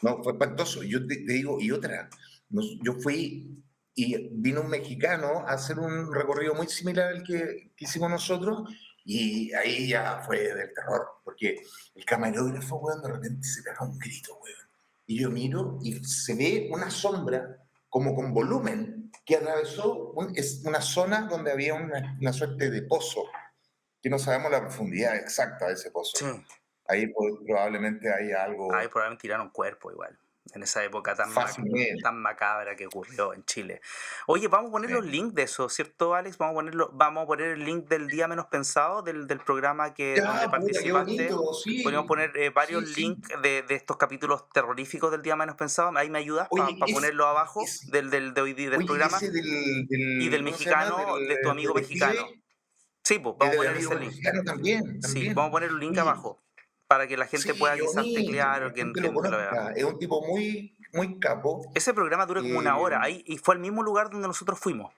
[SPEAKER 2] No, fue espantoso. Yo te digo, y otra, yo fui y vino un mexicano a hacer un recorrido muy similar al que hicimos nosotros, y ahí ya fue del terror, porque el camarógrafo, weón, de repente se pega un grito, weón. Y yo miro y se ve una sombra como con volumen que atravesó es una zona donde había una suerte de pozo, que no sabemos la profundidad exacta de ese pozo.
[SPEAKER 1] Sí.
[SPEAKER 2] Ahí probablemente hay
[SPEAKER 1] Ahí
[SPEAKER 2] algo
[SPEAKER 1] probablemente tiraron cuerpo igual, en esa época
[SPEAKER 2] fácilmente.
[SPEAKER 1] tan macabra que ocurrió en Chile. Oye, vamos a poner
[SPEAKER 2] Sí.
[SPEAKER 1] los links de eso, ¿cierto, Alex? Vamos a poner el link del día menos pensado, del programa donde
[SPEAKER 2] Ya, puta, qué
[SPEAKER 1] participaste.
[SPEAKER 2] bonito,
[SPEAKER 1] Podríamos
[SPEAKER 2] sí,
[SPEAKER 1] poner varios
[SPEAKER 2] sí, sí.
[SPEAKER 1] links de estos capítulos terroríficos del día menos pensado. Ahí me ayudas
[SPEAKER 2] Oye,
[SPEAKER 1] para ponerlo abajo
[SPEAKER 2] ese,
[SPEAKER 1] de hoy del
[SPEAKER 2] oye,
[SPEAKER 1] programa.
[SPEAKER 2] ese
[SPEAKER 1] Y del
[SPEAKER 2] ¿cómo se llama?
[SPEAKER 1] mexicano, de tu amigo mexicano.
[SPEAKER 2] Detective,
[SPEAKER 1] Sí, pues
[SPEAKER 2] es
[SPEAKER 1] vamos a
[SPEAKER 2] del
[SPEAKER 1] poner
[SPEAKER 2] amigo
[SPEAKER 1] ese link.
[SPEAKER 2] mexicano también,
[SPEAKER 1] Sí, vamos a
[SPEAKER 2] también.
[SPEAKER 1] poner un link
[SPEAKER 2] Oye,
[SPEAKER 1] abajo para que la gente
[SPEAKER 2] sí,
[SPEAKER 1] pueda
[SPEAKER 2] qué
[SPEAKER 1] quizás
[SPEAKER 2] bonito,
[SPEAKER 1] teclear
[SPEAKER 2] que
[SPEAKER 1] o
[SPEAKER 2] la gente lo
[SPEAKER 1] quien lo vea.
[SPEAKER 2] conozca. Es un tipo muy, muy capo.
[SPEAKER 1] Ese programa dura como una
[SPEAKER 2] eh,
[SPEAKER 1] hora ahí y fue al mismo lugar donde nosotros fuimos,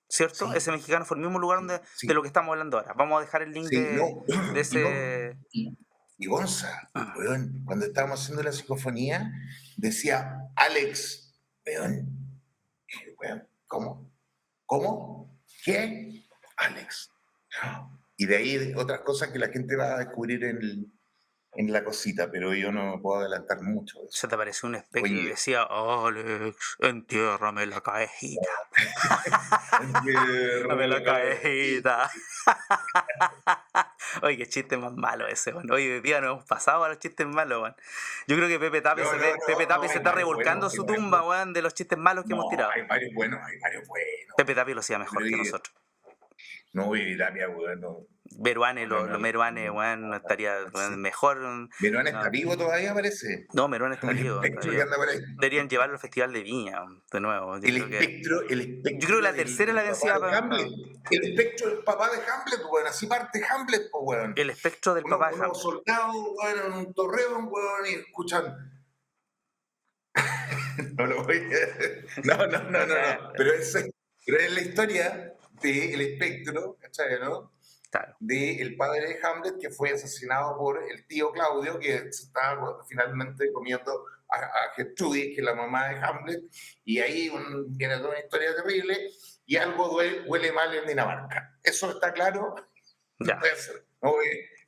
[SPEAKER 1] ¿cierto? Ese
[SPEAKER 2] sí,
[SPEAKER 1] mexicano fue el mismo lugar
[SPEAKER 2] sí,
[SPEAKER 1] de
[SPEAKER 2] sí,
[SPEAKER 1] lo que estamos hablando ahora. Vamos a dejar el link
[SPEAKER 2] sí, no,
[SPEAKER 1] de
[SPEAKER 2] y no,
[SPEAKER 1] ese...
[SPEAKER 2] y Gonza, weón, cuando estábamos haciendo la psicofonía, decía Alex, weón, weón, ¿cómo? ¿Cómo? ¿Qué? Alex. Y de ahí otras cosas que la gente va a descubrir en la cosita, pero yo no puedo adelantar mucho de eso.
[SPEAKER 1] Se te apareció un espectro y
[SPEAKER 2] Oye,
[SPEAKER 1] decía, Alex, entiérrame la cabejita. Dame
[SPEAKER 2] entierro
[SPEAKER 1] la
[SPEAKER 2] la cabecita.
[SPEAKER 1] cabejita. Oye, qué chiste más malo ese, weón. Hoy día nos hemos pasado a los chistes malos, weón. Yo creo que
[SPEAKER 2] No, no,
[SPEAKER 1] Pepe
[SPEAKER 2] no, no,
[SPEAKER 1] Tapia se
[SPEAKER 2] hay
[SPEAKER 1] está
[SPEAKER 2] varios
[SPEAKER 1] revolcando
[SPEAKER 2] buenos,
[SPEAKER 1] en
[SPEAKER 2] hay
[SPEAKER 1] su
[SPEAKER 2] varios
[SPEAKER 1] tumba,
[SPEAKER 2] buenos.
[SPEAKER 1] weón, de los chistes malos que hemos
[SPEAKER 2] No,
[SPEAKER 1] tirado.
[SPEAKER 2] hay varios buenos.
[SPEAKER 1] Pepe Tapia lo hacía
[SPEAKER 2] Yo
[SPEAKER 1] mejor
[SPEAKER 2] creo
[SPEAKER 1] que
[SPEAKER 2] que
[SPEAKER 1] nosotros.
[SPEAKER 2] no voy a evitar, bueno,
[SPEAKER 1] Meruane,
[SPEAKER 2] no, no,
[SPEAKER 1] los
[SPEAKER 2] no,
[SPEAKER 1] Meruane,
[SPEAKER 2] no,
[SPEAKER 1] weón, no estaría
[SPEAKER 2] sí.
[SPEAKER 1] weón, mejor.
[SPEAKER 2] Verón está
[SPEAKER 1] No,
[SPEAKER 2] vivo todavía, parece.
[SPEAKER 1] no, Meruane está
[SPEAKER 2] Un
[SPEAKER 1] vivo, está
[SPEAKER 2] espectro que
[SPEAKER 1] vivo.
[SPEAKER 2] anda por ahí.
[SPEAKER 1] Deberían llevarlo al Festival de Viña, de nuevo.
[SPEAKER 2] El
[SPEAKER 1] Yo creo que
[SPEAKER 2] espectro
[SPEAKER 1] la tercera es la
[SPEAKER 2] del papá
[SPEAKER 1] vencida
[SPEAKER 2] de Hamlet. El espectro del papá de Hamlet, weón. Así parte Hamlet, pues, weón.
[SPEAKER 1] el espectro del papá de
[SPEAKER 2] Unos
[SPEAKER 1] Hamlet.
[SPEAKER 2] soldados, weón, en un torreón, weón, y escuchan. No lo voy a... No, no, no, no, no. Pero es la historia del espectro, ¿cachai, no?
[SPEAKER 1] Claro,
[SPEAKER 2] Del padre de Hamlet que fue asesinado por el tío Claudio, que se estaba finalmente comiendo a Gertrudis, que es la mamá de Hamlet, y ahí viene toda una historia terrible, y algo huele mal en Dinamarca. ¿Eso está claro? No
[SPEAKER 1] ya.
[SPEAKER 2] puede ser. No,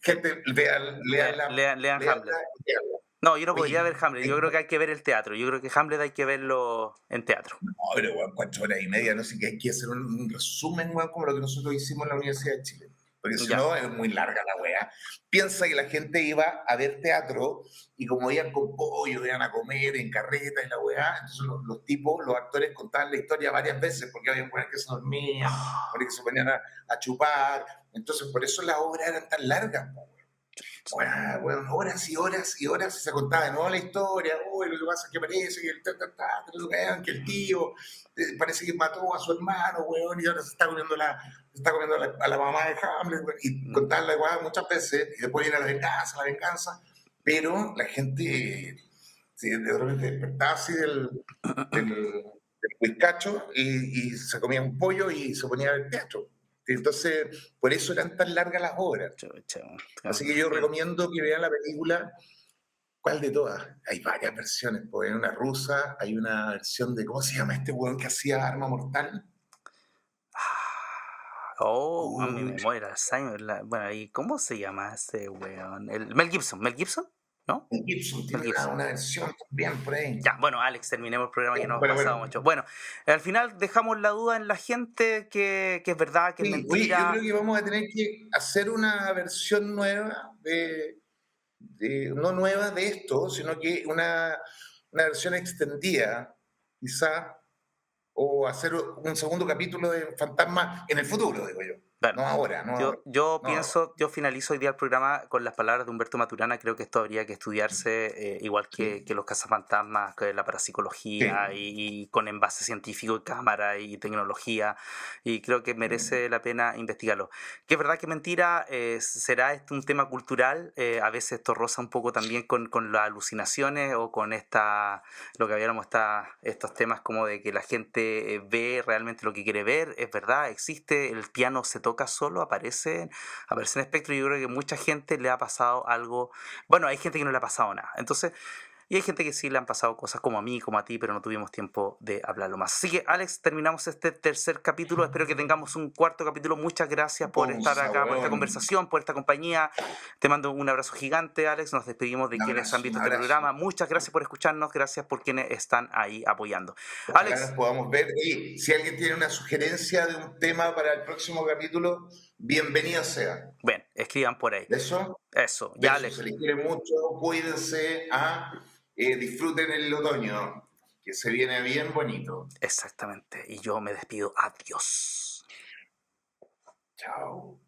[SPEAKER 2] gente, leanla,
[SPEAKER 1] Lean
[SPEAKER 2] leanla,
[SPEAKER 1] Hamlet.
[SPEAKER 2] leanla.
[SPEAKER 1] No, yo no podría
[SPEAKER 2] Oye,
[SPEAKER 1] ver Hamlet. Yo creo que hay que ver el teatro. Yo creo que Hamlet hay que verlo en teatro.
[SPEAKER 2] no, pero weón, 4 horas y media, no sé qué, hay que hacer un resumen, weón, como lo que nosotros hicimos en la Universidad de Chile. Porque si
[SPEAKER 1] Ya,
[SPEAKER 2] no, es muy larga la weá. Piensa que la gente iba a ver teatro y como iban con pollo, iban a comer en carreta y la weá, entonces los actores contaban la historia varias veces porque había mujeres que se dormían, mujeres que se ponían a chupar. Entonces, por eso las obras eran tan largas, po. Bueno, horas y horas y horas se contaba de nuevo la historia. Uy, lo que pasa es que parece que que el tío parece que mató a su hermano, weón, y ahora se está comiendo a la mamá de Hamlet, weón, y contaban la igual muchas veces, y después viene la venganza, pero la gente sí, de repente despertaba así del whiskacho y se comía un pollo y se ponía a ver teatro. Entonces, por eso eran tan largas las obras.
[SPEAKER 1] chucha,
[SPEAKER 2] Así que yo recomiendo que vean la película. ¿Cuál de todas? Hay varias versiones, pues hay una rusa, hay una versión de, ¿cómo se llama este weón que hacía Arma Mortal?
[SPEAKER 1] Oh, weón, mi
[SPEAKER 2] Uy,
[SPEAKER 1] memoria, Alzheimer. Bueno, ¿y cómo se llama ese weón? Mel Gibson, Mel Gibson, ¿no?
[SPEAKER 2] Mel Gibson
[SPEAKER 1] Mel
[SPEAKER 2] tiene
[SPEAKER 1] Gibson.
[SPEAKER 2] una versión también por ahí.
[SPEAKER 1] Ya, bueno, Alex, terminemos el programa que nos hemos
[SPEAKER 2] Bueno,
[SPEAKER 1] pasado
[SPEAKER 2] bueno.
[SPEAKER 1] mucho. Bueno, al final dejamos la duda en la gente que es verdad, que es
[SPEAKER 2] Sí, oye, yo
[SPEAKER 1] mentira.
[SPEAKER 2] creo que vamos a tener que hacer una versión nueva no nueva de esto, sino que una versión extendida, quizá, o hacer un segundo capítulo de Fantasma en el futuro, digo yo.
[SPEAKER 1] Claro.
[SPEAKER 2] No ahora, no ahora,
[SPEAKER 1] Yo
[SPEAKER 2] no ahora.
[SPEAKER 1] pienso, yo finalizo hoy día el programa con las palabras de Humberto Maturana. Creo que esto habría que estudiarse, igual
[SPEAKER 2] Sí,
[SPEAKER 1] que los cazafantasmas, que la parapsicología,
[SPEAKER 2] sí.
[SPEAKER 1] y con envase científico y cámara y tecnología. Y creo que merece la pena investigarlo. Que es verdad que mentira, será esto un tema cultural. A veces esto roza un poco también con las alucinaciones o con lo que habíamos, estos temas como de que la gente ve realmente lo que quiere ver. Es verdad, existe, el piano se toca solo, aparece en espectro. Y yo creo que mucha gente le ha pasado algo. Bueno, hay gente que no le ha pasado nada. Entonces, y hay gente que sí le han pasado cosas como a mí, como a ti, pero no tuvimos tiempo de hablarlo más. Así que, Alex, terminamos este tercer capítulo. Espero que tengamos un cuarto capítulo. Muchas gracias por estar
[SPEAKER 2] Pausa,
[SPEAKER 1] acá, por esta
[SPEAKER 2] weón.
[SPEAKER 1] conversación, por esta compañía. Te mando un abrazo gigante, Alex. Nos despedimos de quienes han
[SPEAKER 2] Un
[SPEAKER 1] visto este
[SPEAKER 2] abrazo.
[SPEAKER 1] programa. Muchas gracias por escucharnos. Gracias por quienes están ahí apoyando.
[SPEAKER 2] Ojalá nos
[SPEAKER 1] Alex,
[SPEAKER 2] podamos ver. Y si alguien tiene una sugerencia de un tema para el próximo capítulo, bienvenido sea.
[SPEAKER 1] bueno, escriban por ahí.
[SPEAKER 2] Eso,
[SPEAKER 1] Eso, ya,
[SPEAKER 2] besos,
[SPEAKER 1] Alex.
[SPEAKER 2] se les quiere mucho, cuídense, disfruten el otoño, que se viene bien bonito.
[SPEAKER 1] Exactamente. Y yo me despido. Adiós.
[SPEAKER 2] Chao.